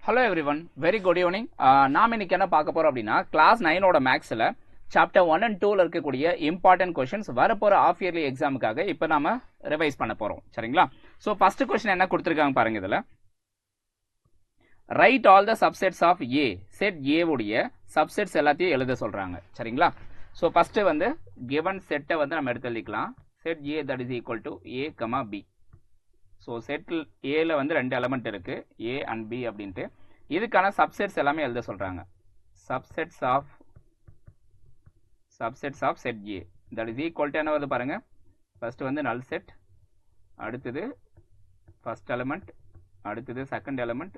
Hello everyone, very good evening. நாம் இன்னைக்கு என்ன பார்க்க போறோம் அப்படினா கிளாஸ் 9 ஓட மேக்ஸ்ல சாப்டர் 1 and 2ல இருக்கக்கூடிய இம்பார்ட்டன்ட் क्वेश्चंस வரப்போற ஆஃப் இயர்லி எக்ஸாமுக்காக இப்போ நாம ரிவைஸ் பண்ண போறோம். சரிங்களா? சோ ஃபர்ஸ்ட் क्वेश्चन என்ன கொடுத்திருக்காங்க பாருங்க இதுல. Write all the subsets of A. Set A உடைய subsets எல்லாத்தையும் எழுத சொல்றாங்க. சரிங்களா? சோ ஃபர்ஸ்ட் வந்து given set வந்து நம்ம எடுத்து எழுதிக்கலாம். Set A that is equal to A, B. So set A ல வந்து ரெண்டு எலிமெண்ட் இருக்கு A and B அப்படினு இதுக்கான சப்செட்ஸ் எல்லாமே எழுத சொல்றாங்க subsets of set A that is equal to என்ன வருது பாருங்க ஃபர்ஸ்ட் வந்து null set அடுத்து ஃபர்ஸ்ட் எலிமெண்ட் அடுத்து second element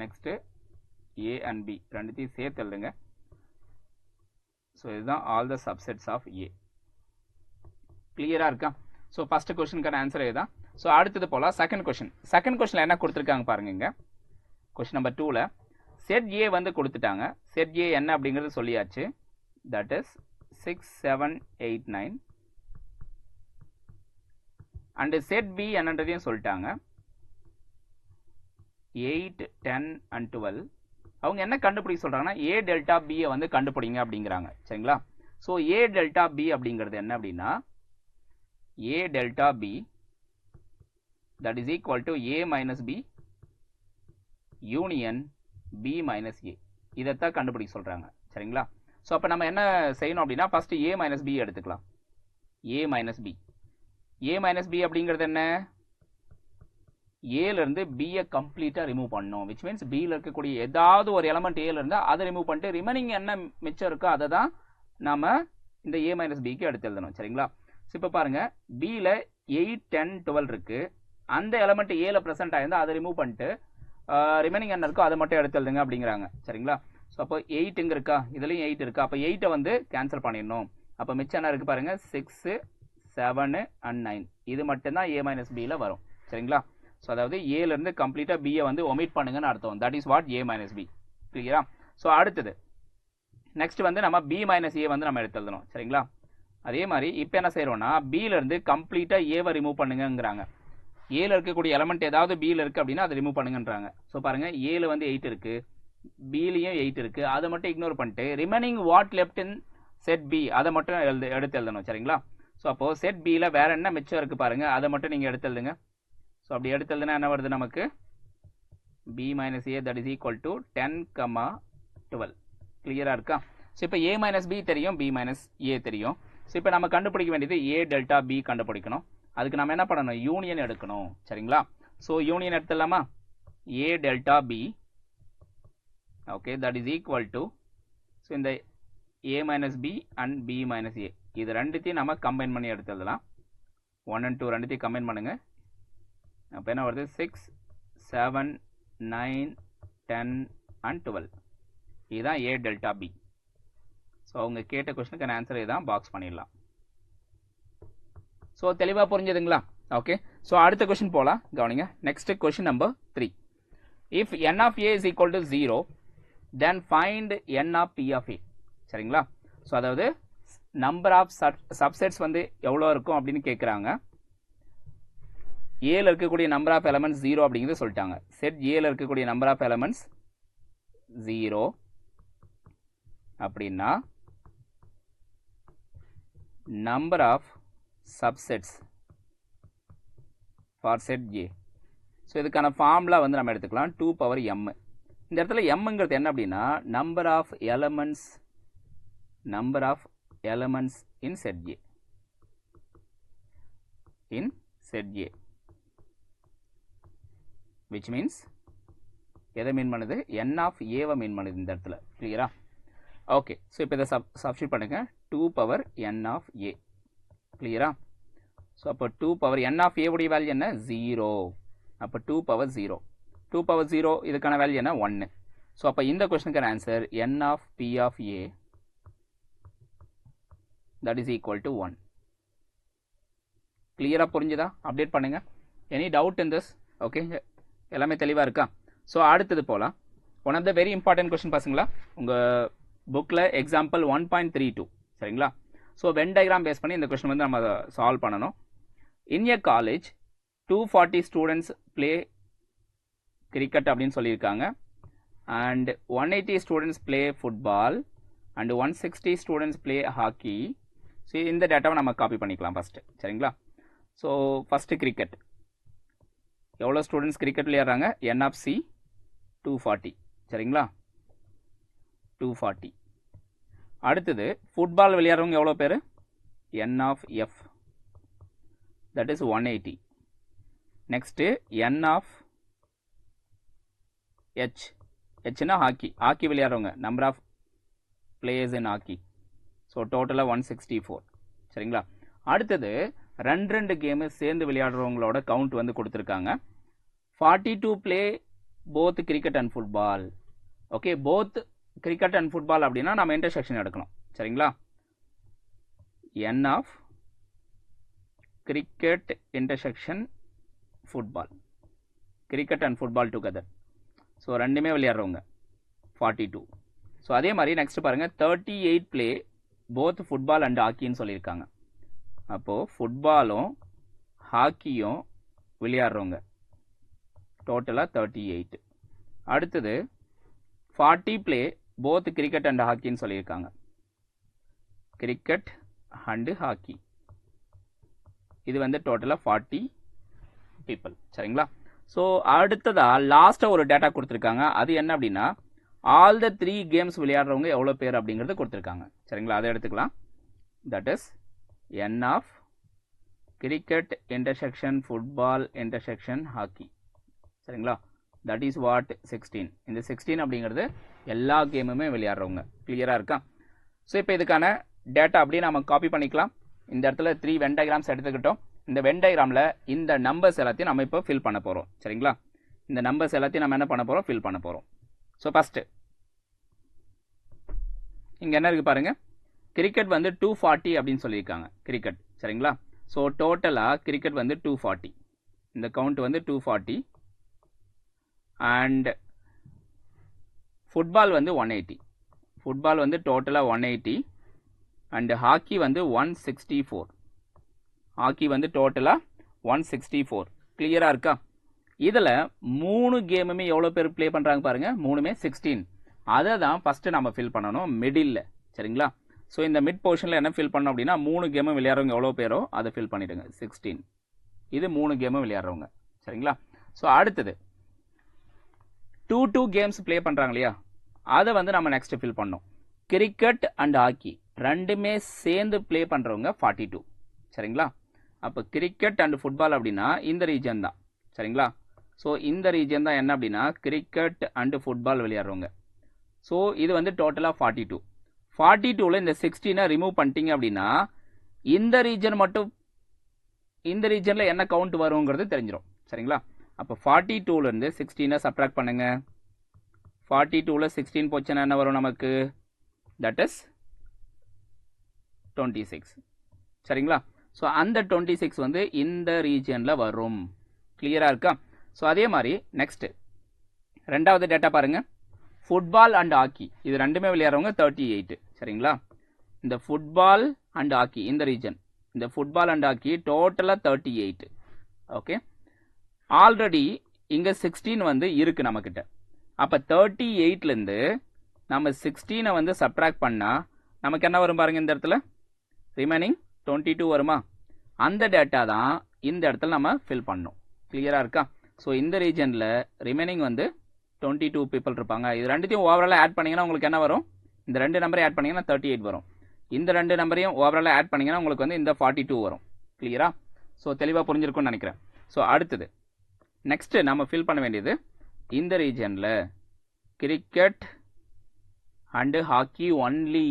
next A and B ரெண்டுத்தையும் சேர்த்து எழுதுங்க சோ இதுதான் all the subsets of A கிளியரா இருக்கா சோ ஃபர்ஸ்ட் क्वेश्चनக்கான ஆன்சர் இதுதான் So, அடுத்தது போல செகண்ட் क्वेश्चनல என்ன கொடுத்திருக்காங்க பாருங்க இங்க क्वेश्चन நம்பர் 2ல set A வந்து கொடுத்துட்டாங்க set A என்ன அப்படிங்கறது சொல்லியாச்சு that is 6 7 8 9 and set B என்னன்றதையும் சொல்லிட்டாங்க 8 10 and 12 அவங்க என்ன கண்டுபிடிக்க சொல்றாங்கன்னா A delta B வந்து கண்டுபிடிங்க அப்படிங்கறாங்க சரிங்களா சோ A delta B அப்படிங்கிறது என்ன அப்படினா A delta B that is equal to A minus B union B minus A இதத்தான் கண்டுபிடிக்க சொல்றாங்க சரிங்களா சோ அப்ப நம்ம என்ன செய்யணும் அப்படினா ஃபர்ஸ்ட் A minus B எடுத்துக்கலாம் A minus B அப்படிங்கிறது என்ன A ல இருந்து B ய கம்ப்ளீட்டா ரிமூவ் பண்ணனும் which means B ல இருக்க கூடிய ஏதாவது ஒரு எலிமெண்ட் A ல இருந்தா அதை ரிமூவ் பண்ணிட்டு ரிமைனிங் என்ன மிச்சம் இருக்கோ அத தான் நாம இந்த A minus B க்கு எடுத்து எழுதணும் சரிங்களா சோ இப்ப பாருங்க B ல 8 10 12 இருக்கு அந்த எலிமெண்ட் A ல பிரசன்ட் ஆயிருந்தா அதை ரிமூவ் பண்ணிட்டு ரிமைனிங் என்ன இருக்கோ அதை மட்டும் எடுத்து எழுதுங்க அப்படிங்கறாங்க சரிங்களா சோ அப்ப 8 இங்க இருக்கா இதுலயும் 8 இருக்கு அப்ப 8 வந்து கேன்சல் பண்ணிடணும் அப்ப மிச்சம் என்ன இருக்கு பாருங்க 6 7 and 9 இது மட்டும் தான் A - B ல வரும் சரிங்களா சோ அதாவது A ல இருந்து கம்ப்ளீட்டா B ய வந்து ஒமிட் பண்ணுங்கன்னு அர்த்தம் that is what A - B கிளியரா சோ அடுத்து நெக்ஸ்ட் வந்து நம்ம B - A வந்து நம்ம எடுத்து எழுதணும் சரிங்களா அதே மாதிரி இப்போ என்ன செய்றோம்னா B ல இருந்து கம்ப்ளீட்டா A வை ரிமூவ் பண்ணுங்கங்கறாங்க A ல இருக்கக்கூடிய எலிமெண்ட் ஏதாவது B ல இருக்கு அப்படினா அதை ரிமூவ் பண்ணுங்கன்றாங்க சோ பாருங்க A ல வந்து 8 இருக்கு B லயும் 8 இருக்கு அதை மட்டும் இக்னோர் பண்ணிட்டு remaining what left in set B அதை மட்டும் எடுத்து எழுதணும் சரிங்களா சோ அப்போ செட் B ல வேற என்ன மிச்சம் இருக்கு பாருங்க அதை மட்டும் நீங்க எடுத்து எழுதுங்க சோ அப்படி எடுத்து எழுதுனா என்ன வருது நமக்கு B - A that is equal to 10, 12 கிளியரா இருக்கா சோ இப்போ A - B தெரியும் B - A தெரியும் சோ இப்போ நம்ம கண்டுபிடிக்க வேண்டியது A delta B கண்டுபிடிக்கணும் அதுக்கு நாம என்ன பண்ணனும் யூனியன் எடுக்கணும் சரிங்களா சோ யூனியன் எடுத்துலாமா A delta B okay that is equal to so இந்த A minus B and B minus A இது ரெண்டுத்தையும் நாம கம்பைன் பண்ணி எடுத்து எழுதலாம் 1 and 2 ரெண்டுத்தையும் கம்பைன் பண்ணுங்க அப்ப என்ன வருது 6 7 9 10 and 12 இதுதான் A delta B சோ அவங்க கேட்ட क्वेश्चनக்கு ஆன்சர் இதான் பாக்ஸ் பண்ணிடலாம் சோ தெளிவா புரிஞ்சதுங்களா ஓகே சோ அடுத்த क्वेश्चन போலாம் கவனிங்க next question number 3 if n of A is equal to 0 then find n of P of A சரிங்களா சோ அதாவது நம்பர் ஆஃப் சப்செட்ஸ் வந்து எவ்வளவு இருக்கும் அப்படினு கேக்குறாங்க A ல இருக்கக்கூடிய நம்பர் ஆஃப் எலிமெண்ட்ஸ் 0 அப்படிங்கறது சொல்லிட்டாங்க செட் A ல இருக்கக்கூடிய நம்பர் ஆஃப் எலிமெண்ட்ஸ் 0 அப்படினா number of subsets for set A so இதுக்கான ஃபார்முலா வந்து நம்ம எடுத்துக்கலாம் 2 power m இந்த இடத்துல mங்கிறது என்ன அப்படினா number of elements in set A which means எதை மீன் பண்ணுது n of A வை மீன் பண்ணுது இந்த இடத்துல கிளியரா ஓகே சோ இப்போ இத சப்ஸ்டிட்யூட் பண்ணுங்க 2 power n of A கிளியரா சோ அப்ப 2 power n of A உடைய வேல்யூ என்ன 0 அப்ப 2 power 0 இதுக்கான வேல்யூ என்ன 1 சோ அப்ப இந்த क्वेश्चनக்கான answer n of P of A that is equal to 1 கிளியரா புரிஞ்சதா அப்டேட் பண்ணுங்க any doubt in this okay எல்லாமே தெளிவா இருக்கா சோ அடுத்து போலாம் one of the very important question பாருங்களா உங்க புக்ல எக்ஸாம்பிள் 1.32 சரிங்களா சோ வென் டயகிராம் பேஸ் பண்ணி இந்த क्वेश्चन வந்து நம்ம சால்வ் பண்ணனும் in a college 240 students play cricket அப்படினு சொல்லிருக்காங்க and 180 students play football and 160 students play hockey. So இந்த டேட்டாவை நம்ம காப்பி பண்ணிக்கலாம் ஃபஸ்ட்டு, சரிங்களா? ஸோ ஃபஸ்ட்டு கிரிக்கெட், எவ்வளோ ஸ்டூடெண்ட்ஸ் கிரிக்கெட் விளையாடுறாங்க? என் ஆஃப் சி 240, சரிங்களா? 240. அடுத்தது ஃபுட்பால் விளையாடுறவங்க எவ்வளோ பேர்? N of F, that is 180. Next n of H, ஹெச்னா ஹாக்கி, ஹாக்கி விளையாடுறவங்க number of players in hockey. So டோட்டலாக 164, சரிங்களா? அடுத்தது ரெண்டு கேமு சேர்ந்து விளையாடுறவங்களோட கவுண்ட் வந்து கொடுத்துருக்காங்க. 42 play both cricket and football. Okay, both cricket and football அப்படின்னா நம்ம இன்டர்செக்ஷன் எடுக்கணும், சரிங்களா? N of cricket intersection football, cricket and football together. So ரெண்டுமே விளையாடுறவங்க 42. ஸோ அதே மாதிரி நெக்ஸ்ட் பாருங்கள், 38 பிளே போத் ஃபுட்பால் அண்ட் ஹாக்கின்னு சொல்லியிருக்காங்க. அப்போது ஃபுட்பாலும் ஹாக்கியும் விளையாடுறவங்க டோட்டலாக 38. அடுத்தது 40 பிளே போத் கிரிக்கெட் அண்ட் ஹாக்கின்னு சொல்லியிருக்காங்க. கிரிக்கெட் அண்டு ஹாக்கி இது வந்து டோட்டலாக 40 பீப்புள், சரிங்களா? ஸோ அடுத்ததாக லாஸ்ட்டாக ஒரு டேட்டா கொடுத்துருக்காங்க. அது என்ன அப்படின்னா, ஆல் த 3 கேம்ஸ் விளையாடுறவங்க எவ்வளோ பேர் அப்படிங்கிறது கொடுத்துருக்காங்க, சரிங்களா? அதை எடுத்துக்கலாம். That is n of cricket intersection football intersection hockey, சரிங்களா? That is what 16. இந்த 16 அப்படிங்கிறது எல்லா கேமுமே விளையாடுறவங்க. கிளியராக இருக்கா? ஸோ இப்போ இதுக்கான டேட்டா அப்படியே நம்ம காப்பி பண்ணிக்கலாம். இந்த இடத்துல 3 வென் டயக்ராம்ஸ் எடுத்துக்கிட்டோம். இந்த வென் டயக்ராமில் இந்த நம்பர்ஸ் எல்லாத்தையும் நம்ம இப்போ ஃபில் பண்ண போகிறோம், சரிங்களா? இந்த நம்பர்ஸ் எல்லாத்தையும் நம்ம என்ன பண்ண போகிறோம்? ஃபில் பண்ண போகிறோம். ஸோ ஃபஸ்ட்டு இங்கே என்ன இருக்குது பாருங்கள், கிரிக்கெட் வந்து 240 அப்படின்னு சொல்லியிருக்காங்க கிரிக்கெட், சரிங்களா? ஸோ டோட்டலாக கிரிக்கெட் வந்து 240, இந்த கவுண்ட் வந்து 240. அண்ட் ஃபுட்பால் வந்து 180, ஃபுட்பால் வந்து டோட்டலாக 180. அண்டு ஹாக்கி வந்து 164, ஹாக்கி வந்து டோட்டலாக 164. கிளியராக இருக்கா? இதில் 3 கேமுமே எவ்வளோ பேர் ப்ளே பண்ணுறாங்க பாருங்கள், 3மே 16. அதை தான் ஃபஸ்ட்டு நம்ம ஃபில் பண்ணணும் மிடில், சரிங்களா? ஸோ இந்த மிட் போர்ஷனில் என்ன ஃபில் பண்ணோம் அப்படின்னா, 3 கேமும் விளையாடுறவங்க எவ்வளோ பேரோ அதை ஃபில் பண்ணிவிடுங்க, 16. இது 3 கேமும் விளையாடுறவங்க, சரிங்களா? ஸோ அடுத்தது 2 கேம்ஸ் ப்ளே பண்ணுறாங்க இல்லையா, அதை வந்து நம்ம நெக்ஸ்ட் ஃபில் பண்ணோம். கிரிக்கெட் அண்ட் ஹாக்கி ரெண்டுமே சேர்ந்து ப்ளே பண்ணுறவங்க 42, சரிங்களா? அப்போ கிரிக்கெட் அண்ட் ஃபுட்பால் அப்படின்னா இந்த ரீஜன் தான், சரிங்களா? ஸோ இந்த ரீஜன் தான் என்ன அப்படின்னா கிரிக்கெட் அண்டு ஃபுட்பால் விளையாடுறவங்க. ஸோ இது வந்து டோட்டலாக 42. 42ல் இந்த 16 ரிமூவ் பண்ணிட்டீங்க அப்படின்னா இந்த ரீஜன் மட்டும், இந்த ரீஜனில் என்ன கவுண்ட் வருங்கிறது தெரிஞ்சிடும், சரிங்களா? அப்போ 42லேருந்து 16 சப்ட்ராக்ட் பண்ணுங்க. 42ல் 16 போச்சுன்னா என்ன வரும் நமக்கு? தட் இஸ் 26, சரிங்களா? ஸோ அந்த 26 வந்து இந்த ரீஜனில் வரும். கிளியராக இருக்கா? ஸோ அதே மாதிரி நெக்ஸ்ட் ரெண்டாவது டேட்டா பாருங்கள், ஃபுட்பால் அண்ட் ஹாக்கி இது ரெண்டுமே விளையாடுறவங்க 38, சரிங்களா? இந்த ஃபுட்பால் அண்ட் ஹாக்கி இந்த ரீஜன், இந்த ஃபுட்பால் அண்ட் ஹாக்கி டோட்டலாக 38. ஓகே, ஆல்ரெடி இங்கே 16 வந்து இருக்குது நம்மக்கிட்ட. அப்போ 38லேருந்து நம்ம 16 வந்து சப்ட்ராக்ட் பண்ணால் நமக்கு என்ன வரும் பாருங்கள், இந்த இடத்துல ரிமைனிங் 22 வருமா? அந்த டேட்டா தான் இந்த இடத்துல நம்ம ஃபில் பண்ணோம். கிளியராக இருக்கா? ஸோ இந்த ரீஜனில் ரிமைனிங் வந்து 22 பீப்புள் இருப்பாங்க. இது ரெண்டுத்தையும் ஓவராலாக ஆட் பண்ணிங்கன்னா உங்களுக்கு என்ன வரும்? இந்த 2 நம்பரையும் ஆட் பண்ணிங்கன்னா 38 வரும். இந்த 2 நம்பரையும் ஓவராலாக ஆட் பண்ணிங்கன்னா உங்களுக்கு வந்து இந்த 42 வரும். கிளியரா? ஸோ தெளிவாக புரிஞ்சிருக்கும்னு நினைக்கிறேன். ஸோ அடுத்தது நெக்ஸ்ட்டு நம்ம ஃபில் பண்ண வேண்டியது, இந்த ரீஜனில் cricket and hockey only,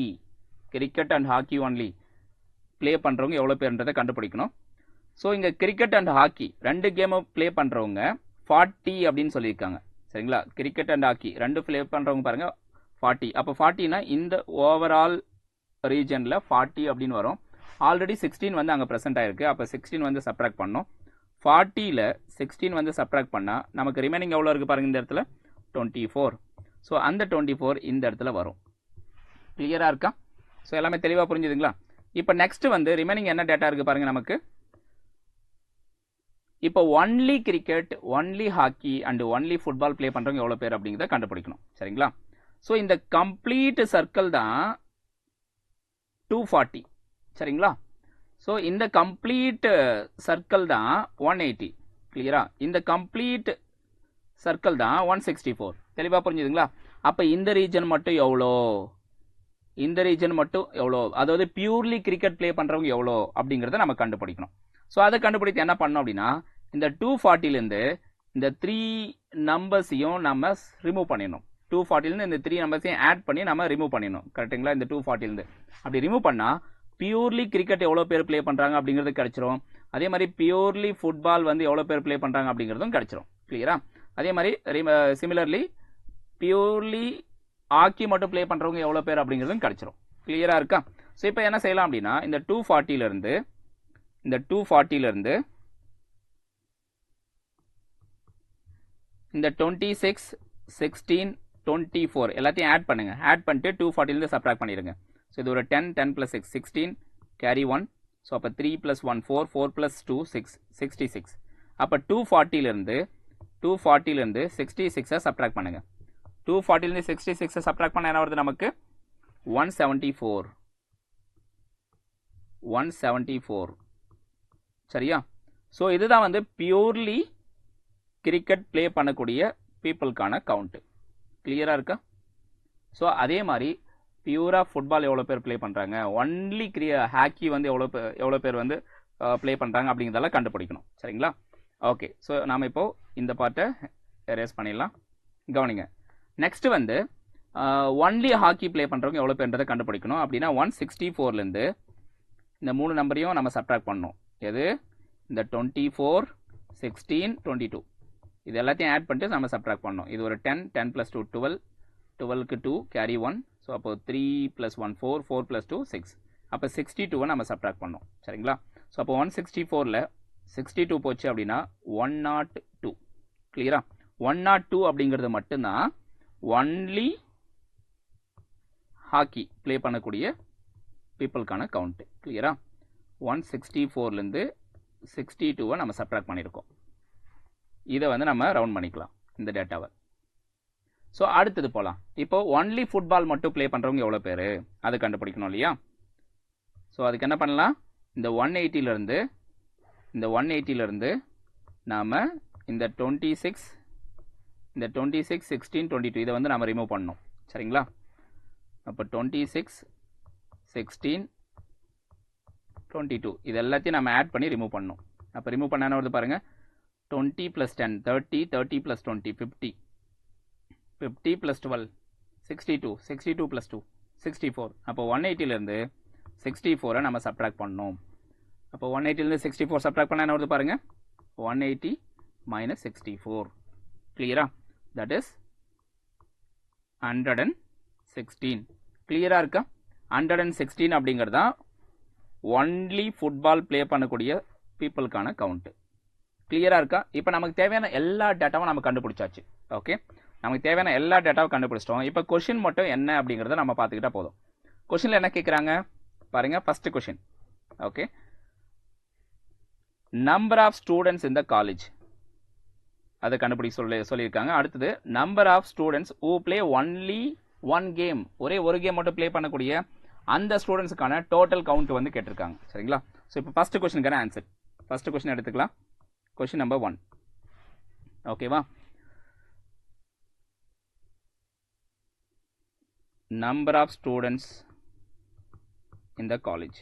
cricket and hockey only play பண்ணுறவங்க எவ்வளோ பேருன்றதை கண்டுபிடிக்கணும். ஸோ இங்கே கிரிக்கெட் அண்ட் ஹாக்கி 2 கேமும் ப்ளே பண்ணுறவங்க 40 அப்படின்னு சொல்லியிருக்காங்க, சரிங்களா? கிரிக்கெட் அண்ட் ஹாக்கி 2 ப்ளே பண்ணுறவங்க பாருங்கள் 40. அப்போ 40னா இந்த ஓவரால் ரீஜனில் 40 அப்படின்னு வரும். ஆல்ரெடி 16 வந்து அங்கே ப்ரெசென்ட் ஆகிருக்கு. அப்போ 16 வந்து சப்ட்ராக்ட் பண்ணோம். 40ல் 16 வந்து சப்ட்ராக்ட் பண்ணால் நமக்கு ரிமைனிங் எவ்வளோ இருக்குது பாருங்கள், இந்த இடத்துல 24. ஸோ அந்த 24 இந்த இடத்துல வரும். கிளியராக இருக்கா? ஸோ எல்லாமே தெளிவாக புரிஞ்சுதுங்களா? இப்போ நெக்ஸ்ட் வந்து ரிமைனிங் என்ன டேட்டா இருக்குது பாருங்கள் நமக்கு. இப்போ only cricket, only hockey and only football play பண்ணுறவங்க எவ்வளோ பேர் அப்படிங்கிறத கண்டுபிடிக்கணும். சரிங்களா? ஸோ இந்த கம்ப்ளீட் சர்க்கிள் தான் 240. சரிங்களா? ஸோ இந்த கம்ப்ளீட் சர்க்கிள் தான் 180. கிளியரா? இந்த கம்ப்ளீட் சர்க்கிள் தான் 164. தெளிவாக புரிஞ்சுதுங்களா? அப்போ இந்த ரீஜன் மட்டும் எவ்வளோ, இந்த ரீஜன் மட்டும் எவ்வளோ, அதாவது பியூர்லி கிரிக்கெட் ப்ளே பண்ணுறவங்க எவ்வளோ அப்படிங்கிறத நம்ம கண்டுபிடிக்கணும். ஸோ அதை கண்டுபிடித்து என்ன பண்ணோம் அப்படின்னா, இந்த 240லேருந்து இந்த 3 நம்பர்ஸையும் நம்ம ரிமூவ் பண்ணிடணும். 240லேருந்து இந்த 3 நம்பர்ஸையும் ஆட் பண்ணி நம்ம ரிமூவ் பண்ணிடணும். கரெக்டுங்களா? இந்த 240லேருந்து அப்படி ரிமூவ் பண்ணால் பியூர்லி கிரிக்கெட் எவ்வளோ பேர் ப்ளே பண்ணுறாங்க அப்படிங்கிறது கிடச்சிரும். அதே மாதிரி பியூர்லி ஃபுட்பால் வந்து எவ்வளோ பேர் ப்ளே பண்ணுறாங்க அப்படிங்கிறதும் கிடச்சிரும். கிளியரா? அதே மாதிரி சிமிலர்லி பியூர்லி ஹாக்கி மட்டும் ப்ளே பண்ணுறவங்க எவ்வளோ பேர் அப்படிங்கிறதும் கிடச்சிரும். கிளியராக இருக்கா? ஸோ இப்போ என்ன செய்யலாம் அப்படின்னா, இந்த 240லேருந்து இந்த 240லேருந்து இந்த 26, 16, 24 எல்லாத்தையும் ஆட் பண்ணுங்க. ஆட் பண்ணிட்டு 240லேருந்து சப்ராக்ட் பண்ணிடுங்க. ஸோ இது ஒரு 10, 10 + 6, 16, கேரி 1. ஸோ அப்போ 3 + 1 4, 4 + 2 6, 66. அப்போ 240லேருந்து 66 சப்ராக்ட் பண்ணுங்க. 240லேருந்து 66 சப்ராக்ட் பண்ண என்ன வருது நமக்கு? 174. 174. சரியா? ஸோ இதுதான் வந்து பியூர்லி கிரிக்கெட் ப்ளே பண்ணக்கூடிய பீப்புளுக்கான கவுண்ட்டு. கிளியராக இருக்கா? ஸோ அதே மாதிரி பியூராக ஃபுட்பால் எவ்வளோ பேர் ப்ளே பண்ணுறாங்க, ஒன்லி ஹாக்கி வந்து எவ்வளோ பேர் வந்து ப்ளே பண்ணுறாங்க அப்படிங்கிறதெல்லாம் கண்டுபிடிக்கணும். சரிங்களா? ஓகே. ஸோ நாம் இப்போது இந்த பார்ட்டை எரேஸ் பண்ணிடலாம். கவனிங்க. நெக்ஸ்ட் வந்து ஒன்லி ஹாக்கி ப்ளே பண்ணுறவங்க எவ்வளோ பேர்ன்றதை கண்டுபிடிக்கணும். அப்படின்னா 164லேருந்து இந்த 3 நம்பரையும் நம்ம சப்ட்ராக்ட் பண்ணணும். எது? இந்த 24, 16, 22 இது எல்லாத்தையும் ஆட் பண்ணிட்டு நம்ம சப்ட்ராக்ட் பண்ணணும். இது ஒரு 10, 10 + 2 12, 12க்கு 2 கேரி 1. ஸோ அப்போ 3 + 1 4, 4 + 2 6. அப்போ 62 நம்ம சப்ட்ராக்ட் பண்ணணும். சரிங்களா? ஸோ அப்போ 164ல் 62 போச்சு அப்படின்னா 102. கிளியரா? 102 அப்படிங்கிறது மட்டும்தான் ஒன்லி ஹாக்கி ப்ளே பண்ணக்கூடிய பீப்புளுக்கான கவுண்ட்டு. கிளியரா? 164லேருந்து 62 நம்ம சப்ட்ராக்ட் பண்ணியிருக்கோம். இதை வந்து நம்ம ரவுண்ட் பண்ணிக்கலாம் இந்த டேட்டாவை. ஸோ அடுத்தது போகலாம். இப்போ ஒன்லி ஃபுட்பால் மட்டும் ப்ளே பண்ணுறவங்க எவ்வளோ பேர் அது கண்டுபிடிக்கணும் இல்லையா? ஸோ அதுக்கு என்ன பண்ணலாம்? இந்த 180லேருந்து நாம் இந்த 26, 16, 22 இதை வந்து நம்ம ரிமூவ் பண்ணணும். சரிங்களா? அப்போ 26, 16, 22 இது எல்லாத்தையும் நம்ம ஆட் பண்ணி ரிமூவ் பண்ணணும். அப்போ ரிமூவ் பண்ண என்ன வருது பாருங்கள்? 20 + 10 30, 30 + 20 50, 50 + 12 62, 62 + 2 64. அப்போ 180லேருந்து 64 நம்ம சப்ட்ராக்ட் பண்ணணும். அப்போ 180லேருந்து 64 சப்ட்ராக்ட் பண்ண என்ன வருது பாருங்கள்? 180 - 64. கிளியரா? That is 116. கிளியராக இருக்கா? 116 அப்படிங்கிறது தான் ஒன்லி ஃபுட்பால் ப்ளே பண்ணக்கூடிய பீப்புளுக்கான கவுண்ட்டு. கிளியராக இருக்கா? இப்போ நமக்கு தேவையான எல்லா டேட்டாவும் நம்ம கண்டுபிடிச்சாச்சு. ஓகே, நமக்கு தேவையான எல்லா டேட்டாவும் கண்டுபிடிச்சிட்டோம். இப்போ கொஷின் மட்டும் என்ன அப்படிங்கிறத நம்ம பார்த்துக்கிட்டா போதும். கொஷினில் என்ன கேட்குறாங்க பாருங்கள். First question. Okay, number of students in the college அதை கண்டுபிடிக்க சொல்லியிருக்காங்க. அடுத்தது number of students who play only one game, ஒரே ஒரு கேம் மட்டும் ப்ளே பண்ணக்கூடிய அந்த ஸ்டூடெண்ட்ஸுக்கான டோட்டல் கவுண்ட் வந்து கேட்டிருக்காங்க. சரிங்களா? ஸோ இப்போ ஃபஸ்ட்டு கொஷனுக்கான ஆன்சர். ஃபஸ்ட்டு கொஷின் எடுத்துக்கலாம். Question number 1. ஓகேவா? number of students in the college.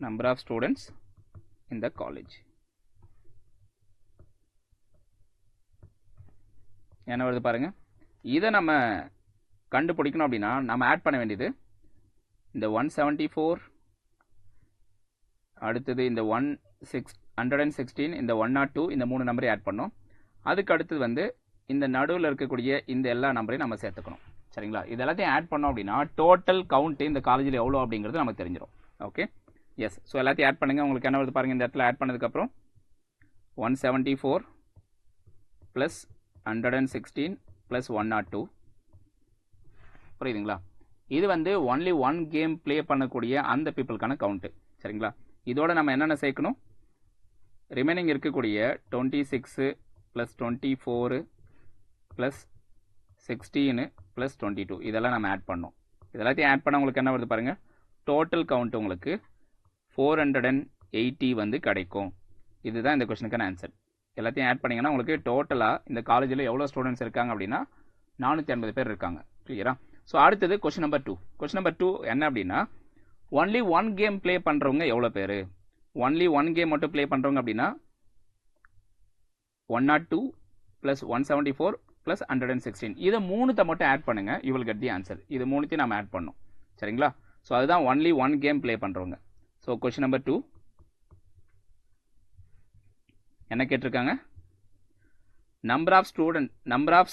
Number of students in the college. என்ன வருது பாருங்க. இதை நம்ம கண்டுபிடிக்கணும் அப்படின்னா நம்ம ஆட் பண்ண வேண்டியது இந்த 174, அடுத்தது இந்த 116, இந்த 102, இந்த 3 நம்பரை ஆட் பண்ணோம். அதுக்கு அடுத்தது வந்து இந்த நடுவில் இருக்கக்கூடிய இந்த எல்லா நம்பரையும் நம்ம சேர்த்துக்கணும். சரிங்களா? இது எல்லாத்தையும் ஆட் பண்ணோம் அப்படின்னா டோட்டல் கவுண்ட் இந்த காலேஜில் எவ்வளோ அப்படிங்கிறது நமக்கு தெரிஞ்சிடும். Okay, yes. ஸோ எல்லாத்தையும் ஆட் பண்ணுங்கள். உங்களுக்கு என்ன வருது பாருங்கள். இந்த இடத்துல ஆட் பண்ணதுக்கப்புறம் 174 + 116 + 102. புரியுதுங்களா? இது வந்து ஒன்லி ஒன் கேம் ப்ளே பண்ணக்கூடிய அந்த பீப்புளுக்கான கவுண்ட்டு. சரிங்களா? இதோட நம்ம என்னென்ன சேர்க்கணும்? ரிமைனிங் இருக்கக்கூடிய 26 ப்ளஸ் 24 ப்ளஸ் 16 ப்ளஸ் 22 இதெல்லாம் நம்ம ஆட் பண்ணோம். இதெல்லாத்தையும் ஆட் பண்ண உங்களுக்கு என்ன வருது பாருங்கள், டோட்டல் கவுண்ட் உங்களுக்கு 480 வந்து கிடைக்கும். இதுதான் இந்த கொஸ்டினுக்கான ஆன்சர். எல்லாத்தையும் ஆட் பண்ணிங்கன்னா உங்களுக்கு டோட்டலாக இந்த காலேஜில் எவ்வளோ ஸ்டூடெண்ட்ஸ் இருக்காங்க அப்படின்னா 450 பேர் இருக்காங்க. கிளியரா? ஸோ அடுத்தது கொஸ்டின் நம்பர் 2. கொஸ்டின் நம்பர் 2 என்ன அப்படின்னா, ஒன்லி ஒன் கேம் ப்ளே பண்ணுறவங்க எவ்வளோ பேர்? ஒன்லி ஒன் கேம் மட்டும் ப்ளே பண்ணுறவங்க அப்படின்னா 102 ப்ளஸ் 174 ப்ளஸ் 116. இதை மூணுத்தை மட்டும் ஆட் பண்ணுங்க, you will get the answer. இது மூணுத்தையும் நம்ம ஆட் பண்ணோம். சரிங்களா? ஸோ அதுதான் ஒன்லி ஒன் கேம் ப்ளே பண்ணுறவங்க. ஸோ கொஸ்டின் நம்பர் 2 என்ன கேட்டிருக்காங்க? number of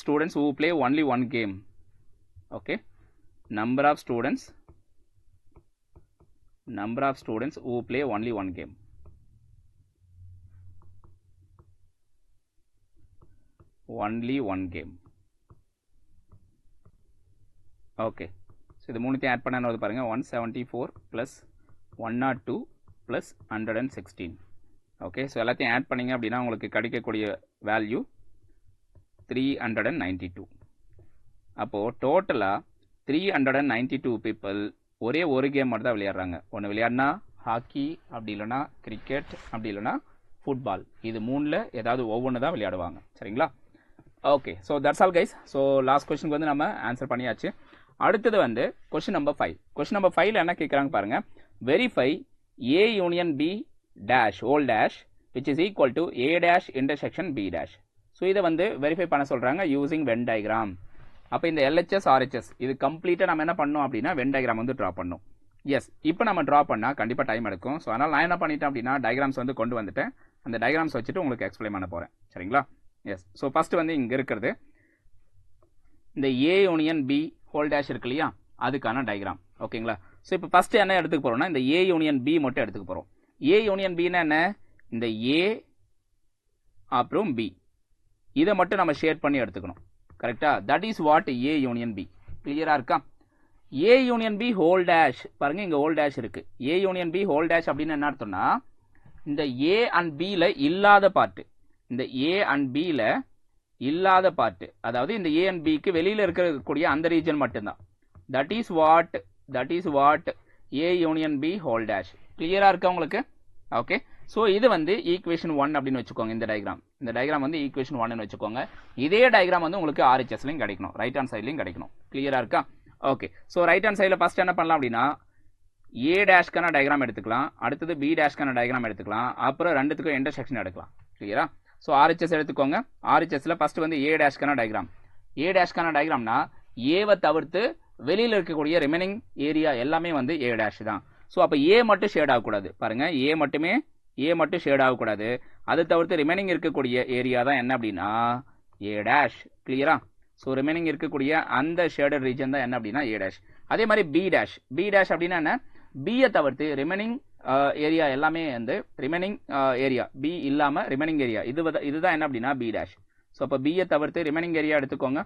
students who play only one game. Okay, number of students who play only one game. Only one game. Okay, so இது மூணுத்தையும் add பண்ண என்ன பாருங்க, 174 plus 102 plus 116. Okay, so எல்லாத்தையும் add பண்ணிங்க அப்படின்னா உங்களுக்கு கிடைக்கக்கூடிய வேல்யூ 392. அப்போது டோட்டலாக 392 பீப்புள் ஒரே ஒரு கேம் மட்டும் தான் விளையாடுறாங்க. ஒன்று விளையாடினா ஹாக்கி, அப்படி இல்லைனா கிரிக்கெட், அப்படி இல்லைனா ஃபுட்பால். இது மூணில் ஏதாவது ஒவ்வொன்று தான் விளையாடுவாங்க. சரிங்களா? Okay, so that's all guys. So last கொஸ்டினுக்கு வந்து நம்ம ஆன்சர் பண்ணியாச்சு. அடுத்தது வந்து கொஸ்டின் நம்பர் 5. கொஸ்டின் நம்பர் 5ல என்ன கேட்குறாங்க பாருங்கள், verify A union B dash whole dash which is equal to A dash intersection B dash. So இதை வந்து வெரிஃபை பண்ண சொல்கிறாங்க யூசிங் வென் டயக்ராம். அப்போ இந்த LHS RHS இது கம்ப்ளீட்டாக நம்ம என்ன பண்ணோம் அப்படின்னா வென் டயக்ராம் வந்து ட்ரா பண்ணோம். எஸ், இப்போ நம்ம ட்ரா பண்ணால் கண்டிப்பாக டைம் எடுக்கும். ஸோ அதனால் நான் என்ன பண்ணிட்டேன் அப்படின்னா டயக்ராம்ஸ் வந்து கொண்டு வந்துட்டேன். அந்த டயக்ராம்ஸ் வச்சுட்டு உங்களுக்கு எக்ஸ்பிளைன் பண்ண போகிறேன். சரிங்களா? எஸ், ஸோ ஃபஸ்ட்டு வந்து இங்கே இருக்கிறது இந்த A union B whole dash இருக்கு இல்லையா, அதுக்கான டயக்ராம். ஓகேங்களா? ஸோ இப்போ ஃபஸ்ட்டு என்ன எடுத்துக்க போகிறோம்னா இந்த A யூனியன் B மட்டும் எடுத்துக்க போகிறோம். A யூனியன் Bனா என்ன, இந்த A அப்புறம் B இதை மட்டும் நம்ம ஷேர் பண்ணி எடுத்துக்கணும். கரெக்டா? That is what A union B. கிளியரா இருக்கா? A union B whole dash பாருங்க, இங்க ஹோல் டேஷ் இருக்கு. A union B whole dash அப்படின்னு என்ன அர்த்தம்னா இந்த A அண்ட் Bல இல்லாத பார்ட், இந்த A அண்ட் Bல இல்லாத பார்ட், அதாவது இந்த A அண்ட் Bக்கு வெளியில இருக்கக்கூடிய அந்த ரீஜன் மட்டும்தான். That is what A union B whole dash. கிளியரா இருக்கா உங்களுக்கு? ஓகே, ஸோ இது வந்து ஈக்குவேஷன் 1 அப்படின்னு வச்சுக்கோங்க. இந்த டயக்ராம் வந்து ஈக்குவேஷன் 1 வச்சுக்கோங்க. இதே டயக்ராம் வந்து உங்களுக்கு RHSலையும் கிடைக்கணும், ரைட் ஹேண்ட் சைட்லையும் கிடைக்கணும். கிளியரா இருக்கா? ஓகே, ஸோ ரைட் ஹேண்ட் சைடில் ஃபர்ஸ்ட் என்ன பண்ணலாம் அப்படின்னா A டேஷ்க்கான டயக்ராம் எடுத்துக்கலாம், அடுத்தது B டேஷ்க்கான டயக்ராம் எடுத்துக்கலாம், அப்புறம் ரெண்டுத்துக்கும் இன்டர்செக்ஷன் எடுக்கலாம். கிளியரா? ஸோ RHS எடுத்துக்கோங்க. RHSல ஃபர்ஸ்ட் வந்து A டேஷ்க்கான டயக்ராம். A டேஷ்க்கான டயக்ராம்னா ஏவை தவிர்த்து வெளியில் இருக்கக்கூடிய ரிமைனிங் ஏரியா எல்லாமே வந்து A டேஷ் தான். ஸோ அப்போ A மட்டும் ஷேட் ஆகக்கூடாது. பாருங்க, A மட்டும் ஷேட் ஆகக்கூடாது. அதை தவிர்த்து ரிமைனிங் இருக்கக்கூடிய ஏரியா தான் என்ன அப்படின்னா A டேஷ். கிளியரா? ஸோ ரிமைனிங் இருக்கக்கூடிய அந்த ஷேடட் ரீஜன் தான் என்ன அப்படின்னா A டேஷ். அதே மாதிரி B டேஷ் அப்படின்னா என்ன, பியை தவிர்த்து ரிமைனிங் ஏரியா எல்லாமே வந்து ரிமைனிங் ஏரியா B இல்லாமல் ரிமைனிங் ஏரியா இதுதான் என்ன அப்படின்னா B டேஷ். ஸோ அப்போ பியை தவிர்த்து ரிமைனிங் ஏரியா எடுத்துக்கோங்க.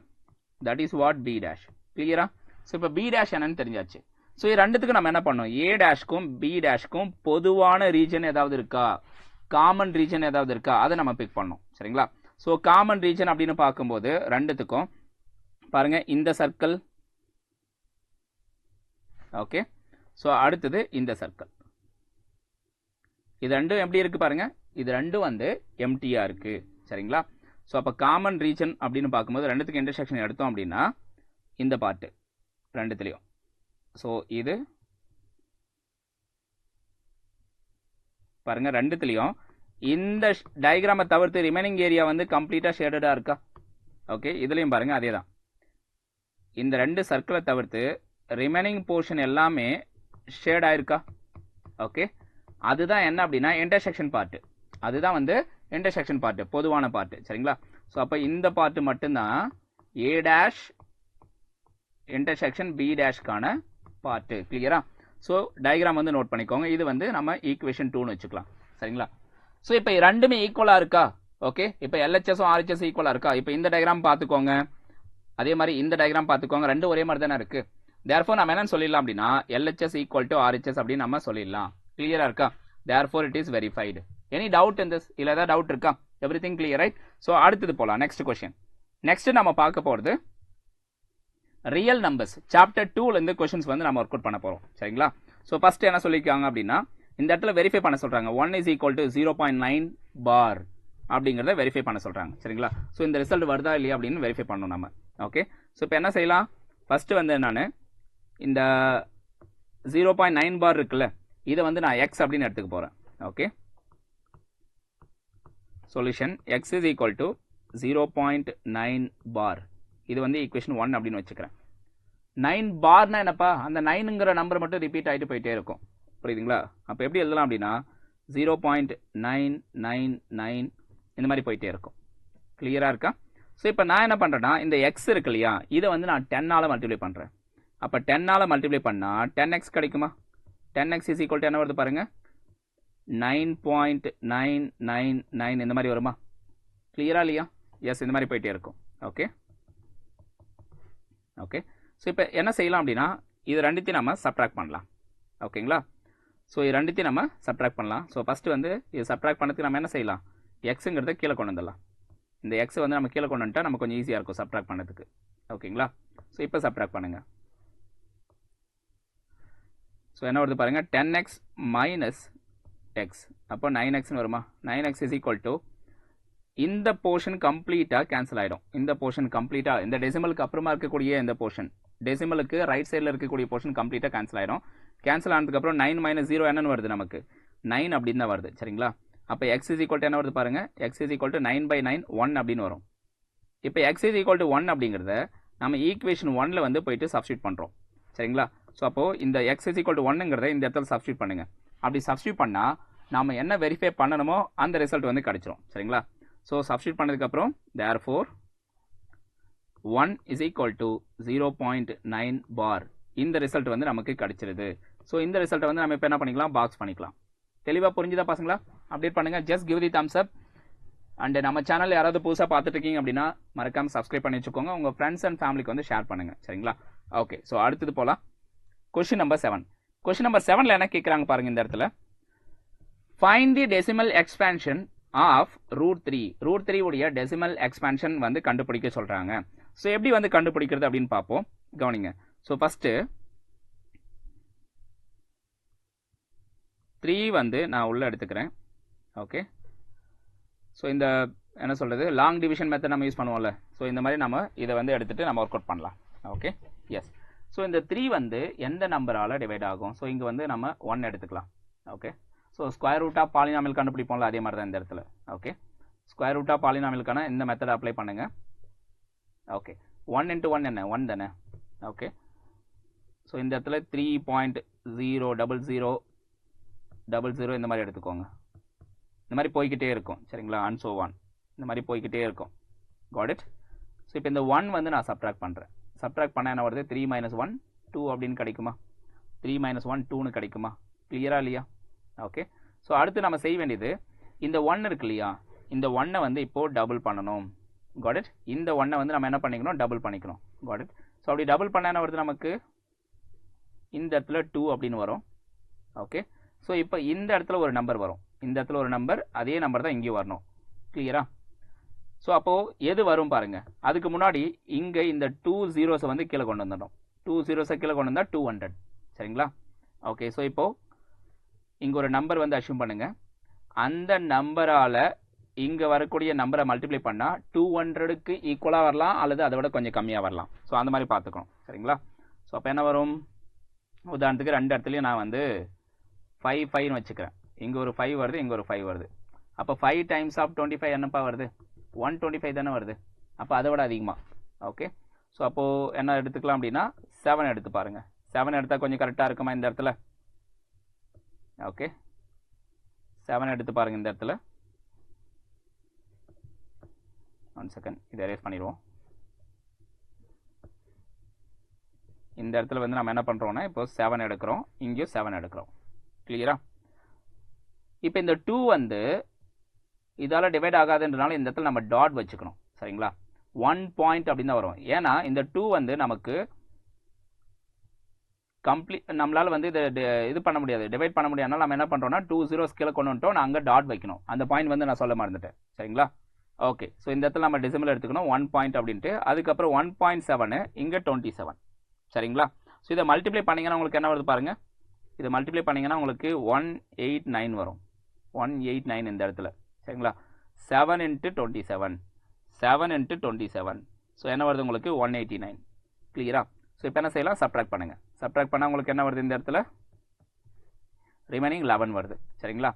That is what B dash. கிளியரா? ஸோ இப்போ B டேஷ் என்னன்னு தெரிஞ்சாச்சு. ஸோ இது ரெண்டுத்துக்கு நம்ம என்ன பண்ணோம், A டேஷ்க்கும் B டேஷ்க்கும் பொதுவான ரீஜன் ஏதாவது இருக்கா, காமன் ரீஜன் ஏதாவது இருக்கா, அதை நம்ம பிக் பண்ணோம். சரிங்களா? ஸோ காமன் ரீஜன் அப்படின்னு பார்க்கும்போது ரெண்டுத்துக்கும் பாருங்க இந்த சர்க்கிள். ஓகே, ஸோ அடுத்தது இந்த சர்க்கிள். இது ரெண்டும் எப்படி இருக்கு பாருங்க, இது ரெண்டும் வந்து எம்டியா இருக்கு. சரிங்களா? ஸோ அப்போ காமன் ரீஜன் அப்படின்னு பார்க்கும்போது ரெண்டுத்துக்கு இன்டர்செக்ஷன் எடுத்தோம் அப்படின்னா இந்த பார்ட்டு ரெண்டுத்துலையும். ஸோ இது பாருங்க ரெண்டுத்துலையும் இந்த டயக்ராமை தவிர்த்து ரிமைனிங் ஏரியா வந்து கம்ப்ளீட்டாக ஷேடடாக இருக்கா? ஓகே, இதுலையும் பாருங்க அதே தான். இந்த ரெண்டு சர்க்கிளை தவிர்த்து ரிமைனிங் போர்ஷன் எல்லாமே ஷேட் ஆயிருக்கா? ஓகே, அதுதான் என்ன அப்படின்னா இன்டர்செக்ஷன் பார்ட். அதுதான் வந்து இன்டர்செக்ஷன் பார்ட், பொதுவான பார்ட். சரிங்களா? ஸோ அப்போ இந்த பார்ட் மட்டும்தான் A டேஷ் இன்டர்செக்ஷன் B டேஷ்க்கான பார்ட். கிளியரா? ஸோ டயக்ராம் வந்து நோட் பண்ணிக்கோங்க. இது வந்து நம்ம ஈக்குவேஷன் 2ன்னு வச்சுக்கலாம். சரிங்களா? ஸோ இப்போ ரெண்டுமே ஈக்குவலாக இருக்கா? ஓகே, இப்போ LHSம் RHS ஈக்குவலாக இருக்கா? இப்போ இந்த டயக்ராம் பார்த்துக்கோங்க, அதே மாதிரி இந்த டயக்ராம் பார்த்துக்கோங்க, ரெண்டும் ஒரே மாதிரி தானே இருக்கு. தேர்ஃபோர் நம்ம என்னன்னு சொல்லிடலாம் அப்படின்னா LHS ஈக்குவல் டு RHS அப்படின்னு நம்ம சொல்லிடலாம். கிளியரா இருக்கா? Therefore it is verified. Any doubt in this? இல்லை ஏதாவது டவுட் இருக்கா? Everything clear right? ஸோ அடுத்தது போகலாம். Next question. நெக்ஸ்ட் நம்ம பார்க்க போகிறது ரியல் நம்பர்ஸ் சாப்டர் 2லேருந்து கொஸ்டின்ஸ் வந்து நம்ம ஒர்க் அவுட் பண்ண போகிறோம். சரிங்களா? ஸோ ஃபர்ஸ்ட் என்ன சொல்லியிருக்காங்க அப்படின்னா, இந்த இடத்துல வெரிஃபை பண்ண சொல்கிறாங்க. 1 is equal to 0.9 bar அப்படிங்கிறத வெரிஃபை பண்ண சொல்கிறாங்க. சரிங்களா? ஸோ இந்த ரிசல்ட் வருதா இல்லையா அப்படின்னு வெரிஃபை பண்ணணும் நம்ம. ஓகே, ஸோ இப்போ என்ன செய்யலாம்? ஃபர்ஸ்ட் வந்து நான் இந்த 0.9 பார் இருக்குல்ல, இதை வந்து நான் x அப்படின்னு எடுத்துக்க போகிறேன். Okay, solution x is equal to 0.9 bar. இது வந்து ஈக்குவேஷன் 1 அப்படின்னு வச்சுக்கிறேன். 9 பார்னா என்னப்பா? அந்த 9ங்கிற நம்பர் மட்டும் ரிப்பீட் ஆகிட்டு போயிட்டே இருக்கும். புரியுதுங்களா? அப்போ எப்படி எழுதலாம் அப்படின்னா 0.999 இந்த மாதிரி போயிட்டே இருக்கும். கிளியராக இருக்கா? ஸோ இப்போ நான் என்ன பண்ணுறேன்னா, இந்த எக்ஸ் இருக்கு இல்லையா, இதை வந்து நான் 10ஆல் மல்டிப்ளை பண்ணுறேன். அப்போ 10ஆல் மல்டிப்ளை பண்ணால் 10x கிடைக்குமா? 10x இஸ் ஈக்குவல் டு என்ன வருது பாருங்கள், 9.999 இந்த மாதிரி வருமா? கிளியரா இல்லையா? எஸ், இந்த மாதிரி போயிட்டே இருக்கும். ஓகே ஓகே, ஸோ இப்போ என்ன செய்யலாம் அப்படின்னா, இது ரெண்டுத்தையும் நம்ம சப்ட்ராக்ட் பண்ணலாம். ஓகேங்களா? ஸோ இது ரெண்டுத்தையும் நம்ம சப்ட்ராக்ட் பண்ணலாம். ஸோ ஃபஸ்ட்டு வந்து இது சப்ட்ராக்ட் பண்ணதுக்கு நம்ம என்ன செய்யலாம், எக்ஸுங்கிறத கீழே கொண்டு வந்துடலாம். இந்த எக்ஸ் வந்து நம்ம கீழே கொண்டு வந்துட்டா நம்ம கொஞ்சம் ஈஸியாக இருக்கும் சப்ட்ராக்ட் பண்ணதுக்கு. ஓகேங்களா? ஸோ இப்போ சப்ட்ராக்ட் பண்ணுங்கள். ஸோ என்ன வருது பாருங்கள், 10x மைனஸ் எக்ஸ், அப்போ 9xன்னு வருமா? 9x இஸ் ஈக்குவல் டு இந்த போர்ஷன் கம்ப்ளீட்டாக கேன்சல் ஆகிடும். இந்த போர்ஷன் கம்ப்ளீட்டாக, இந்த டெசிமலுக்கு அப்புறமா இருக்கக்கூடிய இந்த போர்ஷன், டெசிமலுக்கு ரைட் சைடில் இருக்கக்கூடிய போர்ஷன் கம்ப்ளீட்டாக கேன்சல் ஆகிடும். கேன்சல் ஆனதுக்கப்புறம் 9 மைனஸ் 0 என்னன்னு வருது நமக்கு? 9 அப்படின்னு தான் வருது. சரிங்களா? அப்போ x இஸ் ஈக்குவல் டு என்ன வருது பாருங்கள், x இஸ் ஈக்குவல் டு 9/9 1 அப்படின்னு வரும். இப்போ x இஸ் ஈக்குவல் டு 1 அப்படிங்கிறத நம்ம ஈக்குவேஷன் 1ல் வந்து போயிட்டு சப்ஸ்டியூட் பண்ணுறோம். சரிங்களா? ஸோ அப்போது இந்த x இஸ் ஈக்குவல் டு 1ங்கிறத இந்த இடத்துல சப்ஸ்டியூட் பண்ணுங்கள். அப்படி சப்ஸ்டியூட் பண்ணால் நம்ம என்ன வெரிஃபை பண்ணணுமோ அந்த ரிசல்ட் வந்து கிடச்சிரும். சரிங்களா? ஸோ சப்ஸ்டியூட் பண்ணதுக்கப்புறம் therefore 1 இஸ் ஈக்குவல் டு 0.9 பார், இந்த ரிசல்ட் வந்து நமக்கு கிடைச்சிருது. ஸோ இந்த ரிசல்ட்டை வந்து நம்ம இப்போ என்ன பண்ணிக்கலாம், பாக்ஸ் பண்ணிக்கலாம். தெளிவாக புரிஞ்சுதா பசங்களா? அப்டேட் பண்ணுங்கள், just give the thumbs up. And நம்ம சேனல் யாராவது புதுசாக பார்த்துட்டு இருக்கீங்க அப்படின்னா மறக்காமல் சப்ஸ்கிரைப் பண்ணி வச்சுக்கோங்க. உங்கள் ஃப்ரெண்ட்ஸ் அண்ட் ஃபேமிலிக்கு வந்து ஷேர் பண்ணுங்கள். சரிங்களா? ஓகே, ஸோ அடுத்தது போகலாம். Question number 7. கொஸ்டின் நம்பர் 7ல் என்ன கேட்குறாங்க பாருங்கள் இந்த இடத்துல, find the decimal expansion of √3. √3 உடைய டெசிமல் எக்ஸ்பான்ஷன் வந்து கண்டுபிடிக்க சொல்கிறாங்க. ஸோ எப்படி வந்து கண்டுபிடிக்கிறது அப்படின்னு பார்ப்போம். கவனிங்க. ஸோ ஃபஸ்ட்டு 3 வந்து நான் உள்ளே எடுத்துக்கிறேன். ஓகே, ஸோ இந்த என்ன சொல்கிறது, லாங் டிவிஷன் மெத்தட் நம்ம யூஸ் பண்ணுவோம்ல. ஸோ இந்த மாதிரி நம்ம இதை வந்து எடுத்துகிட்டு நம்ம ஒர்க் அவுட் பண்ணலாம். Okay, yes. ஸோ இந்த 3 வந்து எந்த நம்பரால் டிவைட் ஆகும்? ஸோ இங்கே வந்து நம்ம 1 எடுத்துக்கலாம். Okay, so square root of polynomial கண்டுபிடிப்போம்ல, அதே மாதிரி தான் இந்த இடத்துல. ஓகே, ஸ்கொயர் ரூட் ஆஃப் பாலினாமியலுக்கான இந்த மெத்தட் அப்ளை பண்ணுங்கள். ஓகே, 1 × 1 என்ன? 1 தானே? ஓகே, ஸோ இந்த இடத்துல 3.00000 இந்த மாதிரி எடுத்துக்கோங்க. இந்த மாதிரி போய்கிட்டே இருக்கும். சரிங்களா? அண்ட் ஸோ ஆன், இந்த மாதிரி போய்கிட்டே இருக்கும். Got it? ஸோ இப்போ இந்த 1 வந்து நான் சப்ட்ராக்ட் பண்ணுறேன். சப்ட்ராக்ட் பண்ண என்ன வருது? 3 - 1 2 அப்படின்னு கிடைக்குமா? 3 - 1 2ன்னு கிடைக்குமா? கிளியரா இல்லையா? ஓகே, ஸோ அடுத்து நம்ம செய்ய வேண்டியது, இந்த 1 இருக்கு இல்லையா, இந்த 1ஐ வந்து இப்போது டபுள் பண்ணணும். Got it? இந்த 1ஐ வந்து நம்ம என்ன பண்ணிக்கணும், டபுள் பண்ணிக்கணும். Got it? ஸோ அப்படி டபுள் பண்ண என்ன வருது நமக்கு? இந்த இடத்துல 2 அப்படின்னு வரும். ஓகே, ஸோ இப்போ இந்த இடத்துல ஒரு நம்பர் வரும், இந்த இடத்துல ஒரு நம்பர், அதே நம்பர் தான் இங்கேயும் வரணும். கிளியரா? ஸோ அப்போது எது வரும் பாருங்கள். அதுக்கு முன்னாடி இங்கே இந்த 2 zeros வந்து கீழே கொண்டு வந்துடணும். 2 zeros கீழே கொண்டு வந்தால் 200. சரிங்களா? ஓகே, ஸோ இப்போது இங்கே ஒரு நம்பர் வந்து அஷ்யூம் பண்ணுங்கள். அந்த நம்பரால் இங்கே வரக்கூடிய நம்பரை மல்டிப்ளை பண்ணால் 200க்கு ஈக்குவலாக வரலாம், அல்லது அதை விட கொஞ்சம் கம்மியாக வரலாம். ஸோ அந்த மாதிரி பார்த்துக்கணும். சரிங்களா? ஸோ அப்போ என்ன வரும்? உதாரணத்துக்கு 2 இடத்துலையும் நான் வந்து 5 5ன்னு வச்சுக்கிறேன். இங்கே ஒரு 5 வருது, இங்கே ஒரு 5 வருது. அப்போ 5 டைம்ஸ் ஆஃப் 25 என்னப்பா வருது? 125 தானே வருது. அப்போ அதை விட அதிகமாக. ஓகே, ஸோ அப்போது என்ன எடுத்துக்கலாம் அப்படின்னா 7 எடுத்து பாருங்கள். 7 எடுத்தால் கொஞ்சம் கரெக்டாக இருக்குமா இந்த இடத்துல? ஓகே, 7 எடுத்து பாருங்கள் இந்த இடத்துல. 1 செகண்ட், இதை எரேஸ் பண்ணிடுவோம். இந்த இடத்துல வந்து நம்ம என்ன பண்ணுறோம்னா, இப்போ 7 எடுக்கிறோம், இங்கேயும் 7 எடுக்கிறோம். கிளியரா? இப்போ இந்த 2 வந்து இதால் டிவைட் ஆகாதுன்றனால இந்த இடத்துல நம்ம டாட் வச்சுக்கணும். சரிங்களா? 1 பாயிண்ட் அப்படின்னு தான் வரும். ஏன்னா இந்த 2 வந்து நமக்கு நம்மளால வந்து இது பண்ண முடியாது, டிவைட் பண்ண முடியாதனால நம்ம என்ன பண்ணுறோம்னா 2 zeros கீழே கொண்டு வந்துட்டோம். நான் அங்கே டாட் வைக்கணும். அந்த பாயிண்ட் வந்து நான் சொல்ல மறந்துட்டேன். சரிங்களா? ஓகே. ஸோ இந்த இடத்துல நம்ம டெசிமல் எடுத்துக்கணும் 1 பாயிண்ட் அப்படின்ட்டு. அதுக்கப்புறம் 1.7 இங்கே 27. சரிங்களா? ஸோ இதை மல்டிப்ளை பண்ணிங்கன்னா உங்களுக்கு என்ன வருது பாருங்கள். இதை மல்டிப்ளை பண்ணிங்கன்னா உங்களுக்கு 189 வரும். 189 இந்த இடத்துல. சரிங்களா? 7 × 27. 7 × 27. ஸோ என்ன வருது உங்களுக்கு 189. கிளியரா? ஸோ இப்போ என்ன செய்யலாம், சப்ட்ராக்ட் பண்ணுங்கள். சப்ட்ராக்ட் பண்ணால் உங்களுக்கு என்ன வருது இந்த இடத்துல, ரிமைனிங் 11 வருது. சரிங்களா?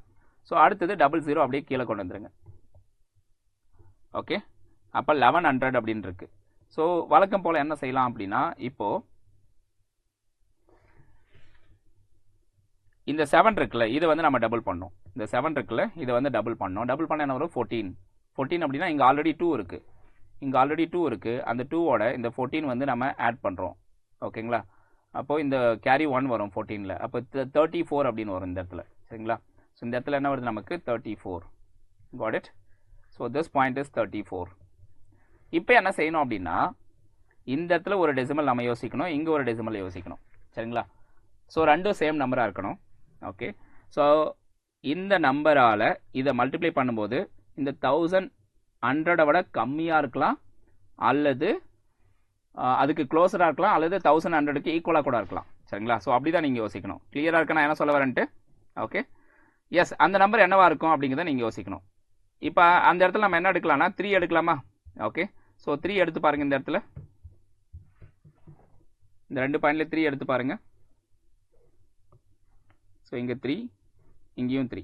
ஸோ அடுத்தது 00 அப்படியே கீழே கொண்டு வந்துருங்க. ஓகே, அப்போ 1100 அப்படின்னு இருக்கு. ஸோ வழக்கம் போல் என்ன செய்யலாம் அப்படின்னா, இப்போது இந்த 7 இருக்குல்ல, இதை வந்து நம்ம டபுள் பண்ணோம். இந்த 7 இருக்குல்ல, இதை வந்து டபுள் பண்ணோம். டபுள் பண்ண என்ன வரும் 14. 14 அப்படின்னா இங்கே ஆல்ரெடி 2 இருக்குது. இங்கே ஆல்ரெடி 2 இருக்குது. அந்த 2ஓட இந்த 14 வந்து நம்ம ஆட் பண்ணுறோம். ஓகேங்களா? அப்போது இந்த கேரி 1 வரும் 14ல். அப்போ 34 அப்படின்னு வரும் இந்த இடத்துல. சரிங்களா? ஸோ இந்த இடத்துல என்ன வருது நமக்கு 34. Got it? So this point is 34. இப்போ என்ன செய்யணும் அப்படின்னா, இந்த இடத்துல ஒரு டெசிமல் நம்ம யோசிக்கணும், இங்கே ஒரு டெசிமல் யோசிக்கணும். சரிங்களா? ஸோ ரெண்டும் சேம் நம்பராக இருக்கணும். ஓகே, ஸோ இந்த நம்பரால் இதை மல்டிப்ளை பண்ணும்போது இந்த 1100 விட கம்மியாக இருக்கலாம், அல்லது அதுக்கு க்ளோஸராக இருக்கலாம், அல்லது 1100க்கு ஈக்குவலாக கூட இருக்கலாம். சரிங்களா? ஸோ அப்படி தான் நீங்கள் யோசிக்கணும். கிளியராக இருக்கா நான் என்ன சொல்ல வரேன்ட்டு? ஓகே, எஸ், அந்த நம்பர் என்னவாக இருக்கும் அப்படிங்கிறத நீங்கள் யோசிக்கணும். இப்போ அந்த இடத்துல நம்ம என்ன எடுக்கலாம்னா 3 எடுக்கலாமா? ஓகே, ஸோ 3 எடுத்து பாருங்கள். இந்த இடத்துல இந்த 2 பாயிண்ட்ல 3 எடுத்து பாருங்கள். ஸோ இங்கே 3, இங்கேயும் 3.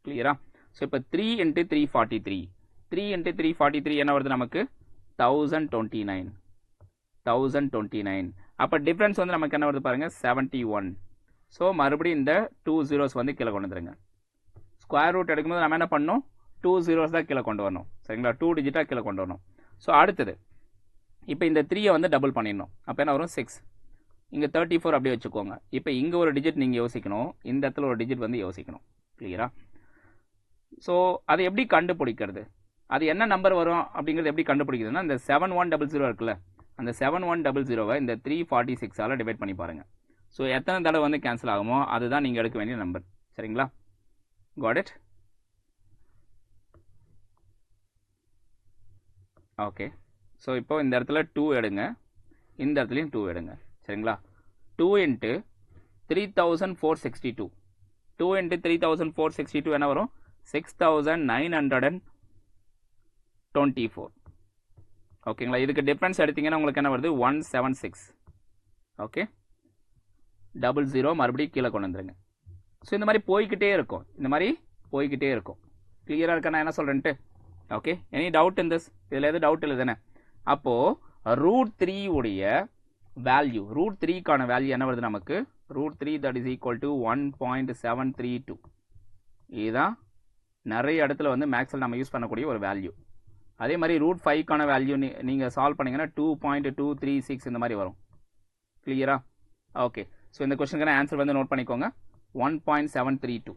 கிளியரா? ஸோ இப்போ 3 × 343. 3 × 343 என்ன வருது நமக்கு 1029. 1029. அப்போ டிஃப்ரென்ஸ் வந்து நமக்கு என்ன வருது பாருங்கள் 71. ஸோ மறுபடியும் இந்த 2 zeros வந்து கீழே கொண்டு வந்துருங்க. ஸ்கொயர் ரூட் எடுக்கும்போது நம்ம என்ன பண்ணணும், 2 zeros தான் கீழே கொண்டு வரணும். சரிங்களா? 2 டிஜிட்டாக கீழே கொண்டு வரணும். ஸோ அடுத்தது இப்போ இந்த 3யை வந்து டபுள் பண்ணிடணும். அப்போ என்ன வரும் 6. இங்கே 34 அப்படியே வச்சுக்கோங்க. இப்போ இங்கே ஒரு டிஜிட் நீங்கள் யோசிக்கணும், இந்த இடத்துல ஒரு டிஜிட் வந்து யோசிக்கணும். கிளியரா? ஸோ அதை எப்படி கண்டுபிடிக்கிறது, அது என்ன நம்பர் வரும் அப்படிங்கிறது எப்படி கண்டுபிடிக்கிறதுனா, இந்த 7100 இருக்குல்ல, அந்த 7100வை இந்த 346ஆல் டிவைட் பண்ணி பாருங்கள். ஸோ எத்தனை தடவை வந்து கேன்சல் ஆகுமோ அதுதான் நீங்கள் எடுக்க வேண்டிய நம்பர். சரிங்களா? Got it? ஓகே, ஸோ இப்போ இந்த இடத்துல 2 எடுங்க, இந்த இடத்துலையும் 2 எடுங்க. சரிங்களா? 2 × 3462. 2 × 3462 என்ன வரும் 6924. ஓகேங்களா? இதுக்கு டிஃப்ரென்ஸ் எடுத்தீங்கன்னா உங்களுக்கு என்ன வருது 176. ஓகே, 00 மறுபடியும் கீழே கொண்டு வந்துருங்க. ஸோ இந்த மாதிரி போய்கிட்டே இருக்கும், இந்த மாதிரி போய்கிட்டே இருக்கும். கிளியராக இருக்கா நான் என்ன சொல்கிறேன்ட்டு? Okay, any doubt in this? இதில் எதுவும் டவுட் இல்லை தானே? அப்போது √3 உடைய வேல்யூ, √3க்கான வேல்யூ என்ன வருது நமக்கு √3 that is equal to 1.732. இதுதான் நிறைய இடத்துல வந்து மேக்ஸில் நம்ம யூஸ் பண்ணக்கூடிய ஒரு வேல்யூ. அதே மாதிரி √5க்கான வேல்யூ நீங்கள் சால்வ் பண்ணிங்கன்னா 2.236 இந்த மாதிரி வரும். கிளியரா? ஓகே, ஸோ இந்த கொஸ்டினுக்கான ஆன்சர் வந்து நோட் பண்ணிக்கோங்க 1.732.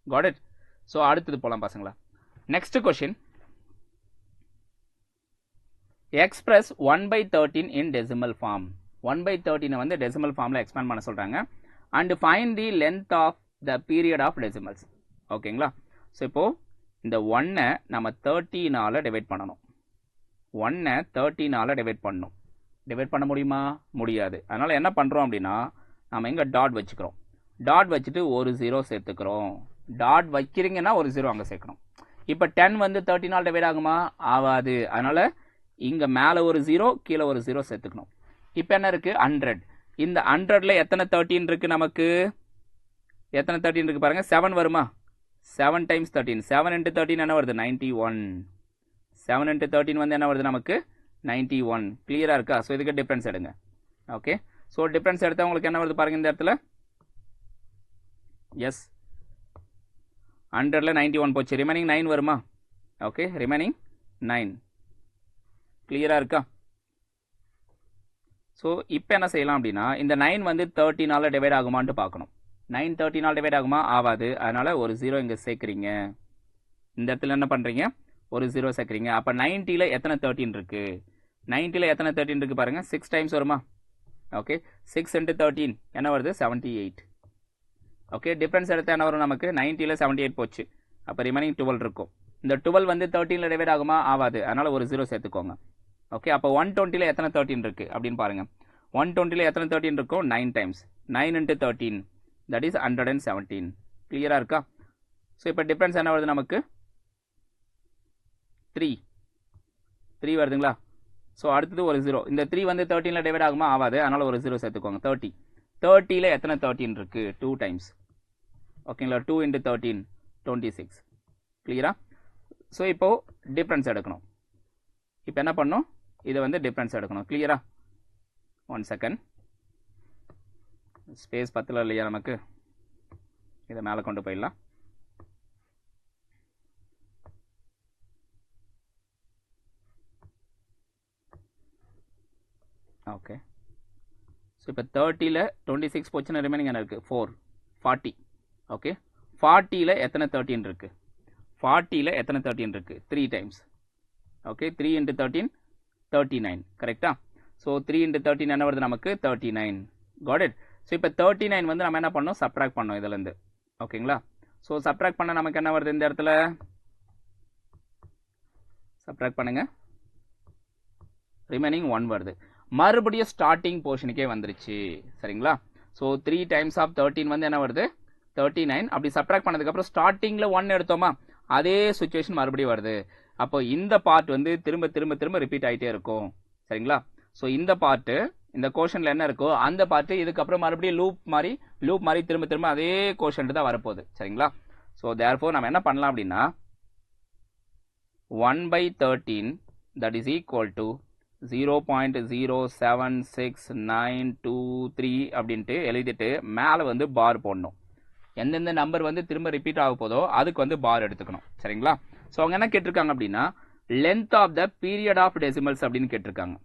Got it? ஸோ அடுத்தது போகலாம் பசங்களா. Next question, express 1/13 in decimal form. 1/13 வந்து டெசிமல் ஃபார்மில் எக்ஸ்பேண்ட் பண்ண சொல்கிறாங்க. And find the length of the period of decimals. ஓகேங்களா? ஸோ இப்போது இந்த 1ஐ நம்ம 13ஆல் டிவைட் பண்ணணும். 1ஐ 13ஆல் டிவைட் பண்ணணும். டிவைட் பண்ண முடியுமா? முடியாது. அதனால் என்ன பண்ணுறோம் அப்படின்னா, நம்ம இங்கே டாட் வச்சுக்கிறோம். டாட் வச்சுட்டு ஒரு 0 சேர்த்துக்கிறோம். டாட் வைக்கிறீங்கன்னா ஒரு 0 அங்கே சேர்க்கணும். இப்போ 10 வந்து 13ஆல் டிவைட் ஆகுமா? ஆகாது. அதனால் இங்கே மேலே ஒரு 0, கீழே ஒரு 0 சேர்த்துக்கணும். இப்போ என்ன இருக்குது 100. இந்த 100ல் எத்தனை 13 இருக்குது நமக்கு? எத்தனை 13 இருக்குது பாருங்கள், 7 வருமா? 7 × 13. 7 × 13 என்ன வருது 91. 7 × 13 வந்து என்ன வருது நமக்கு 91. கிளியராக இருக்கா? ஸோ இதுக்கு டிஃப்ரென்ஸ் எடுங்க. ஓகே, ஸோ டிஃப்ரென்ஸ் எடுத்தால் உங்களுக்கு என்ன வருது பாருங்கள் இந்த இடத்துல. எஸ், 100ல் 91 போச்சு. ரிமைனிங் 9 வருமா? Okay, remaining 9. கிளியராக இருக்கா? ஸோ இப்போ என்ன செய்யலாம் அப்படின்னா, இந்த 9 வந்து 13ஆல் டிவைட் ஆகுமான்ட்டு பார்க்கணும். 9 13ஆல் டிவைட் ஆகுமா? ஆகாது. அதனால் ஒரு 0 இங்கே சேர்க்குறீங்க. இந்த இடத்துல என்ன பண்ணுறீங்க? ஒரு 0 சேர்க்குறீங்க. அப்போ 90ல் எத்தனை 13 இருக்குது? 90ல் எத்தனை 13 இருக்குது பாருங்கள், 6 டைம்ஸ் வருமா? ஓகே 6 into 13 என்ன வருது 78. ஓகே டிஃபரன்ஸ் எடுத்தால் என்ன வரும் நமக்கு 90ல் 78 போச்சு. அப்போ ரிமைனிங் 12 இருக்கும். இந்த 12 வந்து 13ல் டிவைட் ஆகுமா ஆகாது, அதனால் ஒரு 0 சேர்த்துக்கோங்க. ஓகே அப்போ 120ல் எத்தனை 13 இருக்குது அப்படின்னு பாருங்கள். 120ல் எத்தனை 13 இருக்கும் 9 டைம்ஸ் 9 into 13 தட் இஸ் 117. கிளியராக இருக்கா? ஸோ இப்போ டிஃபரன்ஸ் என்ன வருது நமக்கு 3 வருதுங்களா? ஸோ அடுத்தது ஒரு 0. இந்த 3 வந்து 13ல் டிவைட் ஆகுமா ஆகாது, அதனால் ஒரு 0 சேர்த்துக்கோங்க. 30ல் எத்தனை 13 இருக்குது 2 டைம்ஸ். ஓகேங்களா 2 into 13 26. கிளியரா? ஸோ இப்போது டிஃப்ரென்ஸ் எடுக்கணும். இப்போ என்ன பண்ணணும், இதை வந்து டிஃப்ரென்ஸ் எடுக்கணும். கிளியரா? 1 செகண்ட், ஸ்பேஸ் பத்தல இல்லையா நமக்கு, இதை மேலே கொண்டு போயிடலாம். ஓகே ஸோ இப்போ 30ல் 26 போச்சுன்னா ரிமைனிங் என்ன இருக்குது 40. ஓகே 40ல் எத்தனை 13 இருக்குது 40ல் எத்தனை 13 இருக்குது 3 டைம்ஸ். Okay 3 into 13 39. கரெக்டா? ஸோ 3 into 13 என்ன வருது நமக்கு 39. Got it? ஸோ இப்போ 39 வந்து நம்ம என்ன பண்ணோம் சப்ட்ராக்ட் பண்ணோம் இதுலேருந்து. ஓகேங்களா? ஸோ சப்ட்ராக்ட் பண்ண நமக்கு என்ன வருது இந்த இடத்துல சப்ட்ராக்ட் பண்ணுங்க, ரிமைனிங் 1 வருது. மறுபடியும் ஸ்டார்டிங் போர்ஷனுக்கே வந்துருச்சு. சரிங்களா? ஸோ 3 டைம்ஸ் ஆஃப் 13 வந்து என்ன வருது 39. அப்படி சப்ட்ராக்ட் பண்ணதுக்கப்புறம் ஸ்டார்டிங்கில் 1 எடுத்தோமா, அதே சுச்சுவேஷன் மறுபடியும் வருது. அப்போ இந்த பார்ட் வந்து திரும்ப திரும்ப திரும்ப ரிப்பீட் ஆகிட்டே இருக்கும். சரிங்களா? ஸோ இந்த பார்ட்டு இந்த கோஷனில் என்ன இருக்கோ அந்த பார்ட்டு இதுக்கப்புறம் மறுபடியும் லூப் மாதிரி திரும்ப திரும்ப அதே கோஷன்ட்டு தான் வரப்போகுது. சரிங்களா? ஸோ தேர்ஃபோர் நம்ம என்ன பண்ணலாம் அப்படின்னா 1/13 தட் இஸ் ஈக்குவல் டு 0.07693 அப்படின்ட்டு எழுதிட்டு மேலே வந்து பார் போடணும். எந்தெந்த நம்பர் வந்து திரும்ப ரிப்பீட் ஆக போதோ அதுக்கு வந்து பார் எடுத்துக்கணும். சரிங்களா? ஸோ அவங்க என்ன கேட்டிருக்காங்க அப்படின்னா length of the period of decimals அப்படின்னு கேட்டிருக்காங்க.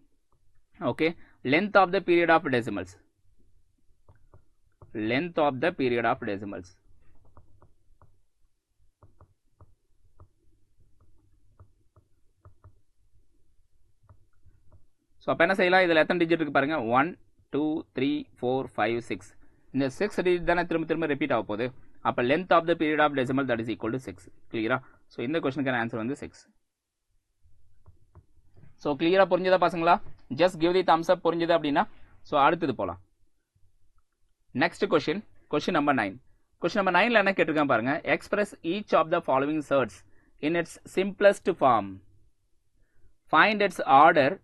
Okay length of the period of decimals, length of the period of decimals. So அப்போ என்ன செய்யலாம், இதில் எத்தனை டிஜிட் இருக்குது பாருங்கள் 1 2 3 4 5 6. இந்த 6 டிஜிட் தானே திரும்ப திரும்ப ரிப்பீட் ஆக போகுது. அப்போ length of the period of decimal that is equal to 6. கிளியரா? ஸோ இந்த கொஸ்டினுக்கான ஆன்சர் வந்து 6. ஸோ கிளியராக புரிஞ்சுதா பசங்களா? Just give the thumbs up புரிஞ்சுது அப்படின்னா. ஸோ அடுத்தது போகலாம். Next question number 9. Question number 9ல் என்ன கேட்டிருக்காங்க பாருங்க. Express each of the following surds in its simplest form, find its order,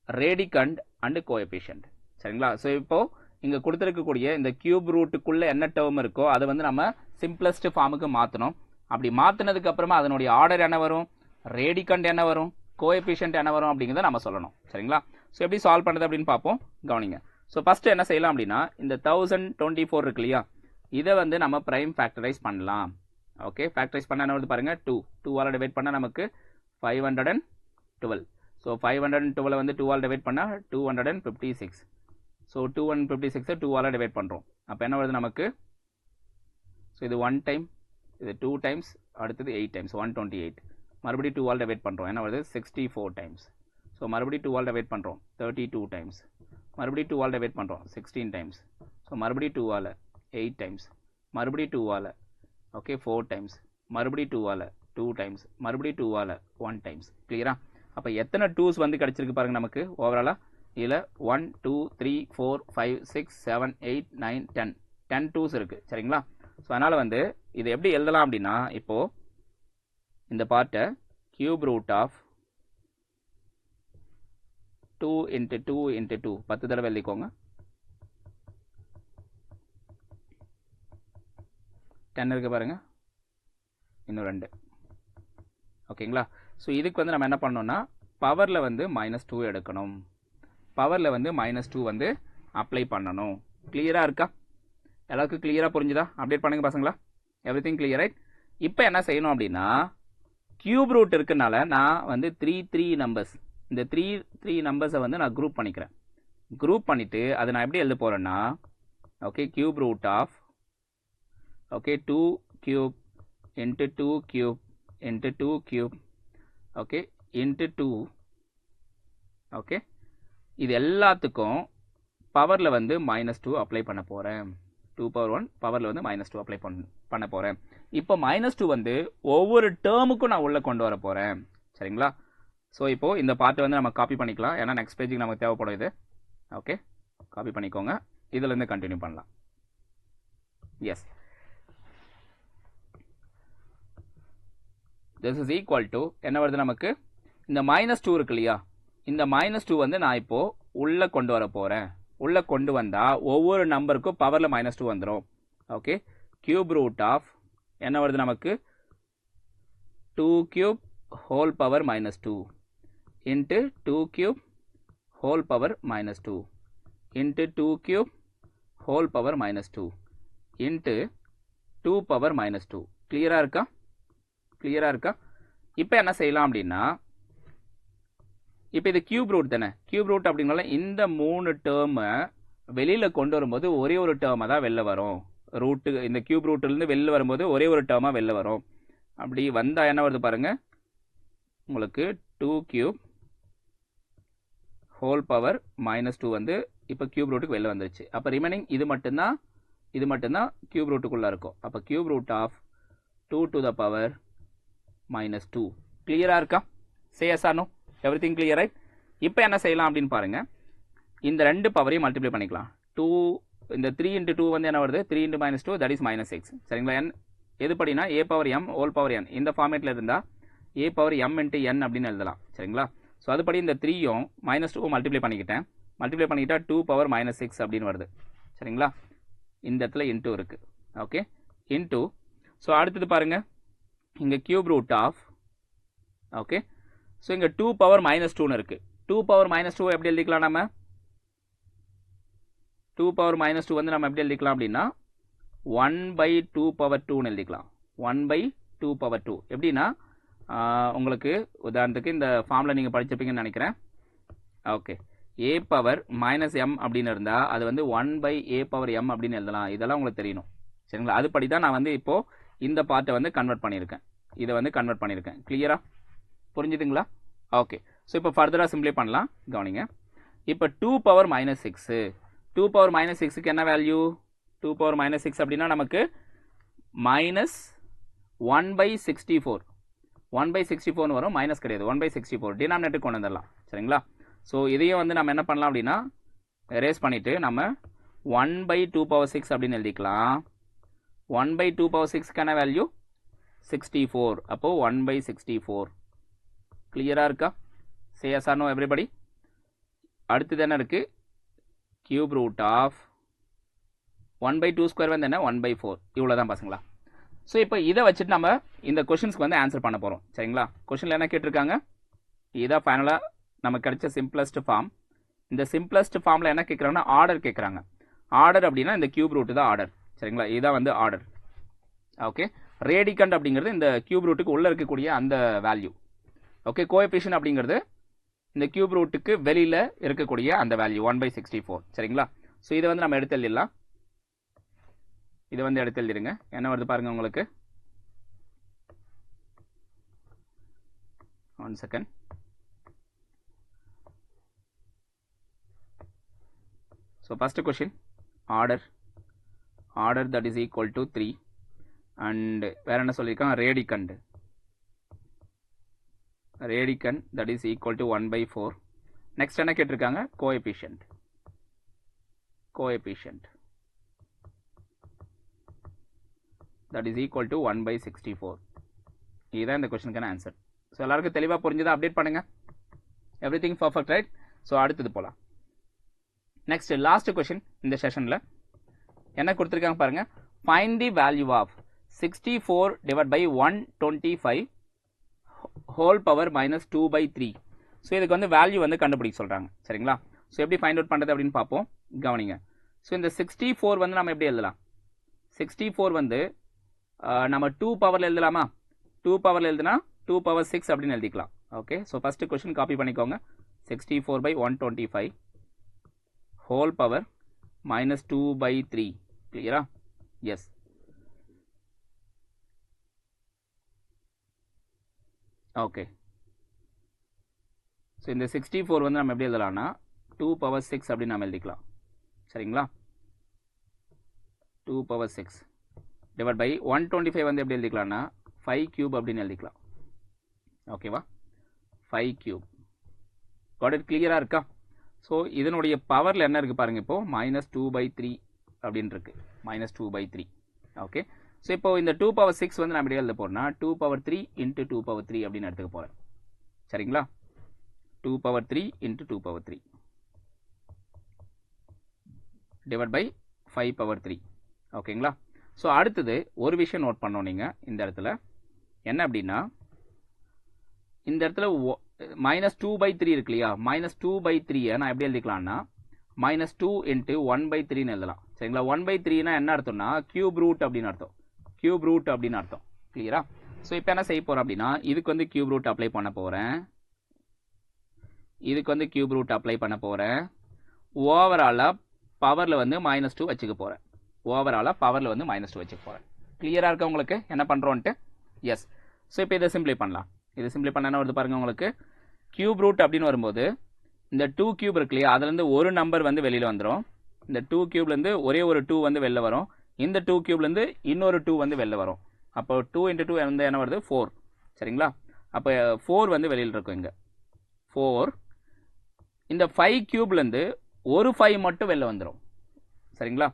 radicand and coefficient. சரிங்களா? ஸோ இப்போ இங்கே கொடுத்துருக்கக்கூடிய இந்த கியூப் ரூட்டுக்குள்ளே என்ன டேர்ம் இருக்கோ அதை வந்து நம்ம சிம்பிளஸ்ட் ஃபார்முக்கு மாற்றணும். அப்படி மாற்றினதுக்கு அப்புறமா அதனுடைய ஆர்டர் என்ன வரும், ரேடிகண்ட் என்ன வரும், கோஎஃபிஷியன்ட் என்ன வரும் அப்படிங்கிறத நம்ம சொல்லணும். சரிங்களா? ஸோ எப்படி சால்வ் பண்ணுறது அப்படின்னு பார்ப்போம். கவனிங்க. ஸோ ஃபஸ்ட்டு என்ன செய்யலாம் அப்படின்னா இந்த 1024 இருக்கு இல்லையா, இதை வந்து நம்ம ப்ரைம் ஃபேக்டரைஸ் பண்ணலாம். ஓகே ஃபேக்டரைஸ் பண்ண என்ன வருது பாருங்கள் 2 டிவைட் பண்ணால் நமக்கு 512. ஸோ 512 வந்து 2 டிவைட் பண்ணால் 256. ஸோ 256 2 டிவைட் பண்ணுறோம். அப்போ என்ன வருது நமக்கு, ஸோ இது 1 டைம், இது 2 டைம்ஸ், அடுத்தது 8 டைம்ஸ் 128. மறுபடியும் 2 டிவைட் பண்ணுறோம், என்ன வருது 64 டைம்ஸ். ஸோ மறுபடியும் 2 டிவைட் பண்ணுறோம் 32 டைம்ஸ். மறுபடியும் 2 டிவைட் பண்ணுறோம் 16 டைம்ஸ். ஸோ மறுபடியும் 2 8 டைம்ஸ். மறுபடியும் 2 ஓகே 4 டைம்ஸ். மறுபடியும் 2 டைம்ஸ். மறுபடியும் 2 1 டைம்ஸ். கிளியரா? அப்போ எத்தனை 2s வந்து கிடச்சிருக்கு பாருங்கள் நமக்கு ஓவராலாக. இதில் 1 2 3 4 5 6 7 8 9 10 2s இருக்குது. சரிங்களா? ஸோ அதனால் வந்து இது எப்படி எழுதலாம் அப்படின்னா, இப்போது இந்த பார்ட்டை cube root of 2 into 2 into 2 10 தடவை எழுதிக்கோங்க. 10 இருக்குது பாருங்கள், இன்னும் 2. ஓகேங்களா? ஸோ இதுக்கு வந்து நம்ம என்ன பண்ணோம்னா பவரில் வந்து -2 எடுக்கணும். பவரில் வந்து -2 வந்து அப்ளை பண்ணணும். கிளியராக இருக்கா? எல்லாருக்கும் கிளியராக புரிஞ்சுதா? அப்டேட் பண்ணுங்கள் பசங்களா. Everything clear right? இப்போ என்ன செய்யணும் அப்படின்னா கியூப் ரூட் இருக்குனால நான் வந்து 3 நம்பர்ஸ், இந்த 3 நம்பர்ஸை வந்து நான் குரூப் பண்ணிக்கிறேன். குரூப் பண்ணிவிட்டு அதை நான் எப்படி எழுத போகிறேன்னா, okay cube root of okay 2 cube into 2 cube into 2 cube into 2. Okay இது எல்லாத்துக்கும் பவரில் வந்து -2 அப்ளை பண்ண போகிறேன். 2 பவர் 1 பவரில் வந்து -2 அப்ளை பண்ண போகிறேன். இப்போ -2 வந்து ஒவ்வொரு டேர்முக்கும் நான் உள்ளே கொண்டு வர போகிறேன். சரிங்களா? ஸோ இப்போது இந்த பார்ட்டை வந்து நம்ம காப்பி பண்ணிக்கலாம். ஏன்னா நெக்ஸ்ட் பேஜுக்கு நமக்கு தேவைப்படும் இது. ஓகே, காப்பி பண்ணிக்கோங்க. இதுலேருந்து கண்டினியூ பண்ணலாம். Yes, this is equal to என்ன வருது நமக்கு, இந்த -2 இருக்கு இல்லையா, இந்த -2 வந்து நான் இப்போ உள்ள கொண்டு வர போறேன். உள்ள கொண்டு வந்தா ஒவ்வொரு நம்பருக்கும் பவர்ல -2 வந்துடும். ஓகே, கியூப் ரூட் ஆஃப் என்ன வருது நமக்கு, 2 cube whole power -2 into 2 cube whole power -2 into 2 cube whole power -2 into 2 power -2. கிளியரா இருக்கா? கிளியரா இருக்கா? இப்போ என்ன செய்யலாம் அப்படின்னா, இப்போ இது கியூப் ரூட் தானே, கியூப் ரூட் அப்படிங்கனால இந்த 3 டேர்மை வெளியில் கொண்டு வரும்போது ஒரே ஒரு டேர்மாக தான் வெளில வரும். ரூட்டு இந்த கியூப் ரூட்டிலேருந்து வெளில வரும்போது ஒரே ஒரு டேர்மாக வெளில வரும். அப்படி வந்தால் என்ன வருது பாருங்கள், உங்களுக்கு 2 கியூப் ஹோல் பவர் -2 வந்து இப்போ கியூப் ரூட்டுக்கு வெளில வந்துருச்சு. அப்போ ரிமைனிங் இது மட்டும்தான் கியூப் ரூட்டுக்குள்ளே இருக்கும். அப்போ cube root of 2 to the power -2. கிளியரா இருக்கா? Say yes or no? Everything clear right? இப்போ என்ன செய்யலாம் அப்படின்னு பாருங்க, இந்த ரெண்டு பவரையும் மல்டிப்ளை பண்ணிக்கலாம். 2 இந்த 3 into 2 வந்து என்ன வருது, 3 into -2 that is -6. சரிங்களா? n எது படினா a power m whole power n இந்த ஃபார்மேட்டில் இருந்தால் a power m into n அப்படின்னு எழுதலாம். சரிங்களா? ஸோ அதுபடி இந்த 3யும் -2 மல்டிப்ளை பண்ணிக்கிட்டேன். மல்டிப்ளை பண்ணிக்கிட்டா 2 power -6 அப்படின்னு வருது. சரிங்களா? இந்த இடத்துல இன்டூ இருக்கு. Okay, into. ஸோ அடுத்தது பாருங்க, இங்கே cube root of, okay, so இங்கே 2 பவர் -2ன்னு இருக்கு. 2 பவர் -2 எப்படி எழுதிக்கலாம் நம்ம, 2 பவர் -2 வந்து நம்ம எப்படி எழுதிக்கலாம் அப்படின்னா 1/2 பவர் 2ன்னு எழுதிக்கலாம். 1/2 பவர் 2 எப்படின்னா, உங்களுக்கு உதாரணத்துக்கு இந்த ஃபார்மில் நீங்கள் படிச்சிருப்பீங்கன்னு நினைக்கிறேன். ஓகே, a பவர் -m அப்படின்னு இருந்தால் அது வந்து 1/a பவர் m அப்படின்னு எழுதலாம். இதெல்லாம் உங்களுக்கு தெரியணும். சரிங்களா? அதுபடி தான் நான் வந்து இப்போது இந்த பார்ட்டை வந்து கன்வெர்ட் பண்ணியிருக்கேன். இதை வந்து கன்வெர்ட் பண்ணியிருக்கேன். கிளியரா? புரிஞ்சுதுங்களா? ஓகே, ஸோ இப்போ ஃபர்தராக சிம்பிளை பண்ணலாம். கவனிங்க, இப்போ 2 பவர் -6, 2 பவர் -6க்கு என்ன வேல்யூ, 2 பவர் -6 அப்படின்னா நமக்கு -1/64, 1/64 வரும், மைனஸ் கிடையாது, 1/64 டினாமினேட்டர் கொண்டு வந்துடலாம். சரிங்களா? ஸோ இதையும் வந்து நம்ம என்ன பண்ணலாம் அப்படின்னா எரேஸ் பண்ணிவிட்டு நம்ம 1/2 பவர் 6 அப்படின்னு எழுதிக்கலாம். 1/2 பவர் 6க்கான வேல்யூ 64. அப்போது 1/64. கிளியராக இருக்கா? Say yes or no everybody? அடுத்தது என்ன இருக்குது, கியூப் ரூட் ஆஃப் 1/2 ஸ்கொயர் வந்து என்ன, 1/4. இவ்வளோ தான் பசங்களா. ஸோ இப்போ இதை வச்சுட்டு நம்ம இந்த கொஷின்ஸ்க்கு வந்து ஆன்சர் பண்ண போகிறோம். சரிங்களா? கொஷினில் என்ன கேட்டிருக்காங்க, இதான் ஃபைனலாக நமக்கு கிடைச்ச சிம்பிளஸ்ட் ஃபார்ம். இந்த சிம்பிளஸ்ட் ஃபார்மில் என்ன கேட்குறாங்கன்னா ஆர்டர் கேட்குறாங்க. ஆர்டர் அப்படின்னா இந்த கியூப் ரூட்டு தான் ஆர்டர். சரிங்களா? இதுதான் வந்து ஆர்டர். ஓகே, ரேடிகண்ட் அப்படிங்கிறது இந்த கியூப் ரூட்டுக்கு உள்ளே இருக்கக்கூடிய அந்த வேல்யூ. ஓகே, கோஎஃபிஷியன்ட் அப்படிங்கிறது இந்த கியூப் ரூட்டுக்கு வெளியில் இருக்கக்கூடிய அந்த வேல்யூ 1/64. சரிங்களா? ஸோ இதை வந்து நம்ம எடுத்து எழுதிடலாம். இதை வந்து எடுத்து எழுதிடுங்க. என்ன வருது பாருங்கள் உங்களுக்கு, 1 second. So first question order that is equal to 3 and வேறு என்ன சொல்லியிருக்காங்க, ரேடிகண்ட் that is equal to 1/4. Next என்ன கேட்டிருக்காங்க, coefficient that is equal to 1/64. இதுதான் இந்த கொஸ்டினுக்கான ஆன்சர். ஸோ எல்லாருக்கும் தெளிவாக புரிஞ்சுதான் அப்டேட் பண்ணுங்கள். Everything perfect right? ஸோ அடுத்தது போகலாம். நெக்ஸ்ட் லாஸ்ட் கொஸ்டின் இந்த செஷனில் என்ன கொடுத்துருக்காங்க பாருங்கள், find the value of 64 divided by 125 whole power -2/3. So இதுக்கு வந்து வேல்யூ வந்து கண்டுபிடிக்க சொல்கிறாங்க. சரிங்களா? ஸோ எப்படி ஃபைண்ட் அவுட் பண்ணுறது அப்படின்னு பார்ப்போம். கவனிங்க, ஸோ இந்த 64 வந்து நம்ம எப்படி எழுதலாம், 64 வந்து நம்ம 2 பவரில் எழுதலாமா, 2 பவரில் எழுதுனா 2 பவர் 6 அப்படின்னு எழுதிக்கலாம். Okay, so first question copy பண்ணிக்கோங்க. 64/125 ஹோல் பவர் -2/3. கிளியரா? எஸ். ஓகே, ஸோ இந்த 64 வந்து நம்ம எப்படி எழுதலாம்னா 2 பவர் 6 அப்படின்னு நம்ம எழுதிக்கலாம். சரிங்களா 2 power 6 டிவைட் பை 125 வந்து எப்படி எழுதிக்கலாம்னா 5 cube அப்படின்னு எழுதிக்கலாம். ஓகேவா 5 cube. காட் இட் கிளியரா இருக்கா? ஸோ இதனுடைய பவரில் என்ன இருக்குது பாருங்கள், இப்போது -2/3 அப்படின்னு இருக்குது, -2/3. ஓகே, ஸோ இப்போ இந்த 2 power 6 வந்து நான் எப்படி எழுத போகிறேன்னா 2 power 3 into 2 power 3 அப்படின்னு எடுத்துக்க போகிறேன். சரிங்களா 2 power 3 into 2 power 3 divide by 5 power 3. ஓகேங்களா. ஸோ அடுத்தது ஒரு விஷயம் நோட் பண்ணோம் நீங்கள் இந்த இடத்துல என்ன அப்படின்னா, இந்த இடத்துல -2/3 இருக்கு இல்லையா, -2/3 நான் எப்படி எழுதிக்கலாம்னா -2 into 1/3 எழுதலாம். சரிங்களா 1/3 என்ன அர்த்தம்னா கியூப் ரூட் அப்படின்னு அர்த்தம், கியூப் ரூட் அப்படின்னு அர்த்தம். கிளியரா? ஸோ இப்போ என்ன செய்ய போகிறேன் அப்படின்னா இதுக்கு வந்து கியூப் ரூட் அப்ளை பண்ண போகிறேன், இதுக்கு வந்து கியூப் ரூட் அப்ளை பண்ண போகிறேன். ஓவராலாக பவரில் வந்து -2 வச்சுக்க போகிறேன், ஓவராலாக பவரில் வந்து -2 வச்சுக்க போகிறேன். கிளியராக இருக்கா உங்களுக்கு என்ன பண்ணுறோன்ட்டு? எஸ். ஸோ இப்போ இதை சிம்பிளை பண்ணலாம். இது சிம்பிளை பண்ண என்ன வருது பாருங்கள் உங்களுக்கு, கியூப் ரூட் அப்படின்னு வரும்போது இந்த 2 கியூப் இருக்கு இல்லையா, அதுலேருந்து ஒரு நம்பர் வந்து வெளியில் வந்துடும். இந்த 2 கியூப்லேருந்து ஒரே ஒரு 2 வந்து வெளில வரும், இந்த 2 கியூப்லேருந்து இன்னொரு 2 வந்து வெளில வரும். அப்போ 2 into 2 வந்து என்ன வருது 4. சரிங்களா, அப்போ 4 வந்து வெளியில் இருக்கும் இங்கே 4. இந்த 5 கியூப்லேருந்து ஒரு 5 மட்டும் வெளில வந்துடும். சரிங்களா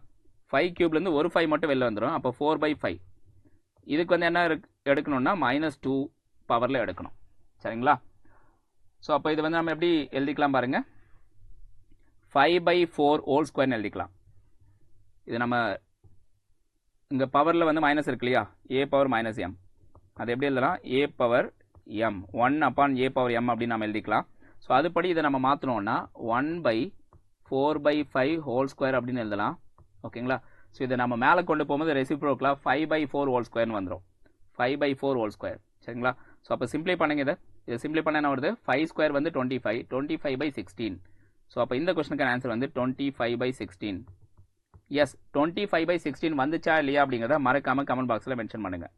5 கியூப்லேருந்து ஒரு 5 மட்டும் வெளில வந்துடும். அப்போ 4/5. இதுக்கு வந்து என்ன எடுக்கணும்னா -2 பவரில் எடுக்கணும். சரிங்களா. ஸோ அப்போ இது வந்து நம்ம எப்படி எழுதிக்கலாம் பாருங்கள், 5/4 ஹோல் ஸ்கொயர்னு எழுதிக்கலாம். இது நம்ம இங்கே பவரில் வந்து மைனஸ் இருக்கு இல்லையா, a பவர் -m, அது எப்படி எழுதலாம் a பவர் m 1/a/m அப்படின்னு நம்ம எழுதிக்கலாம். ஸோ அதுபடி இதை நம்ம மாற்றணும்னா 1/4/5 ஹோல் ஸ்கொயர் அப்படின்னு எழுதலாம். ஓகேங்களா. ஸோ இதை நம்ம மேலே கொண்டு போகும்போது ரெசிப்ரோக்கலாக 5/4 ஹோல் ஸ்கொயர்னு வந்துடும், 5/4 ஹோல் ஸ்கொயர். சரிங்களா. ஸோ அப்போ சிம்பிளை பண்ணுங்க, இதை சிம்பிளை பண்ண என்ன வருது 5 ஸ்கொயர் வந்து 25, 25/16. ஸோ அப்போ இந்த கொஸ்டினுக்கான ஆன்சர் வந்து 25/16. எஸ் 25/16 வந்துச்சா இல்லையா அப்படிங்கிறத மறக்காமல் கமெண்ட் பாக்ஸில் மென்ஷன் பண்ணுங்கள்.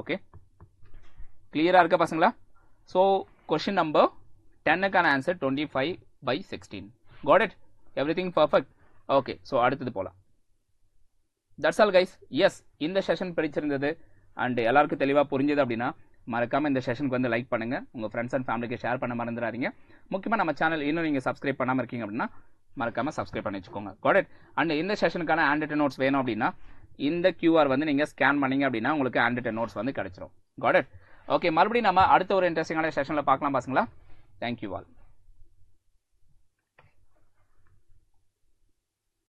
ஓகே, கிளியராக இருக்கா பசங்களா? ஸோ கொஸ்டின் நம்பர் 10க்கான answer 25/16. Got it, everything perfect. Okay, so அடுத்தது போகலாம். That's all guys. எஸ், இந்த செஷன் பிடிச்சிருந்தது அண்ட் எல்லாருக்கும் தெளிவாக புரிஞ்சது அப்படின்னா மறக்காமல் இந்த செஷனுக்கு வந்து லைக் பண்ணுங்கள், உங்கள் ஃப்ரெண்ட்ஸ் அண்ட் ஃபேமிலிக்கு ஷேர் பண்ண மறந்துடாதீங்க. முக்கியமாக நம்ம சேனல் இன்னும் நீங்கள் சப்ஸ்கிரைப் பண்ணாமல் இருக்கீங்க அப்படின்னா மறக்காமல் சப்ஸ்கிரைப் பண்ணி வச்சுக்கோங்க. Got it. அண்ட் இந்த செஷனுக்கான ஹேண்ட் நோட்ஸ் வேணும் அப்படின்னா இந்த QR வந்து நீங்கள் ஸ்கேன் பண்ணீங்க அப்படின்னா உங்களுக்கு ஹேண்ட் நோட்ஸ் வந்து கிடைச்சிரும். Got it. ஓகே, மறுபடியும் நம்ம அடுத்த ஒரு இன்ட்ரெஸ்டிங்கான செஷனில் பார்க்கலாம் பசங்களா. Thank you all.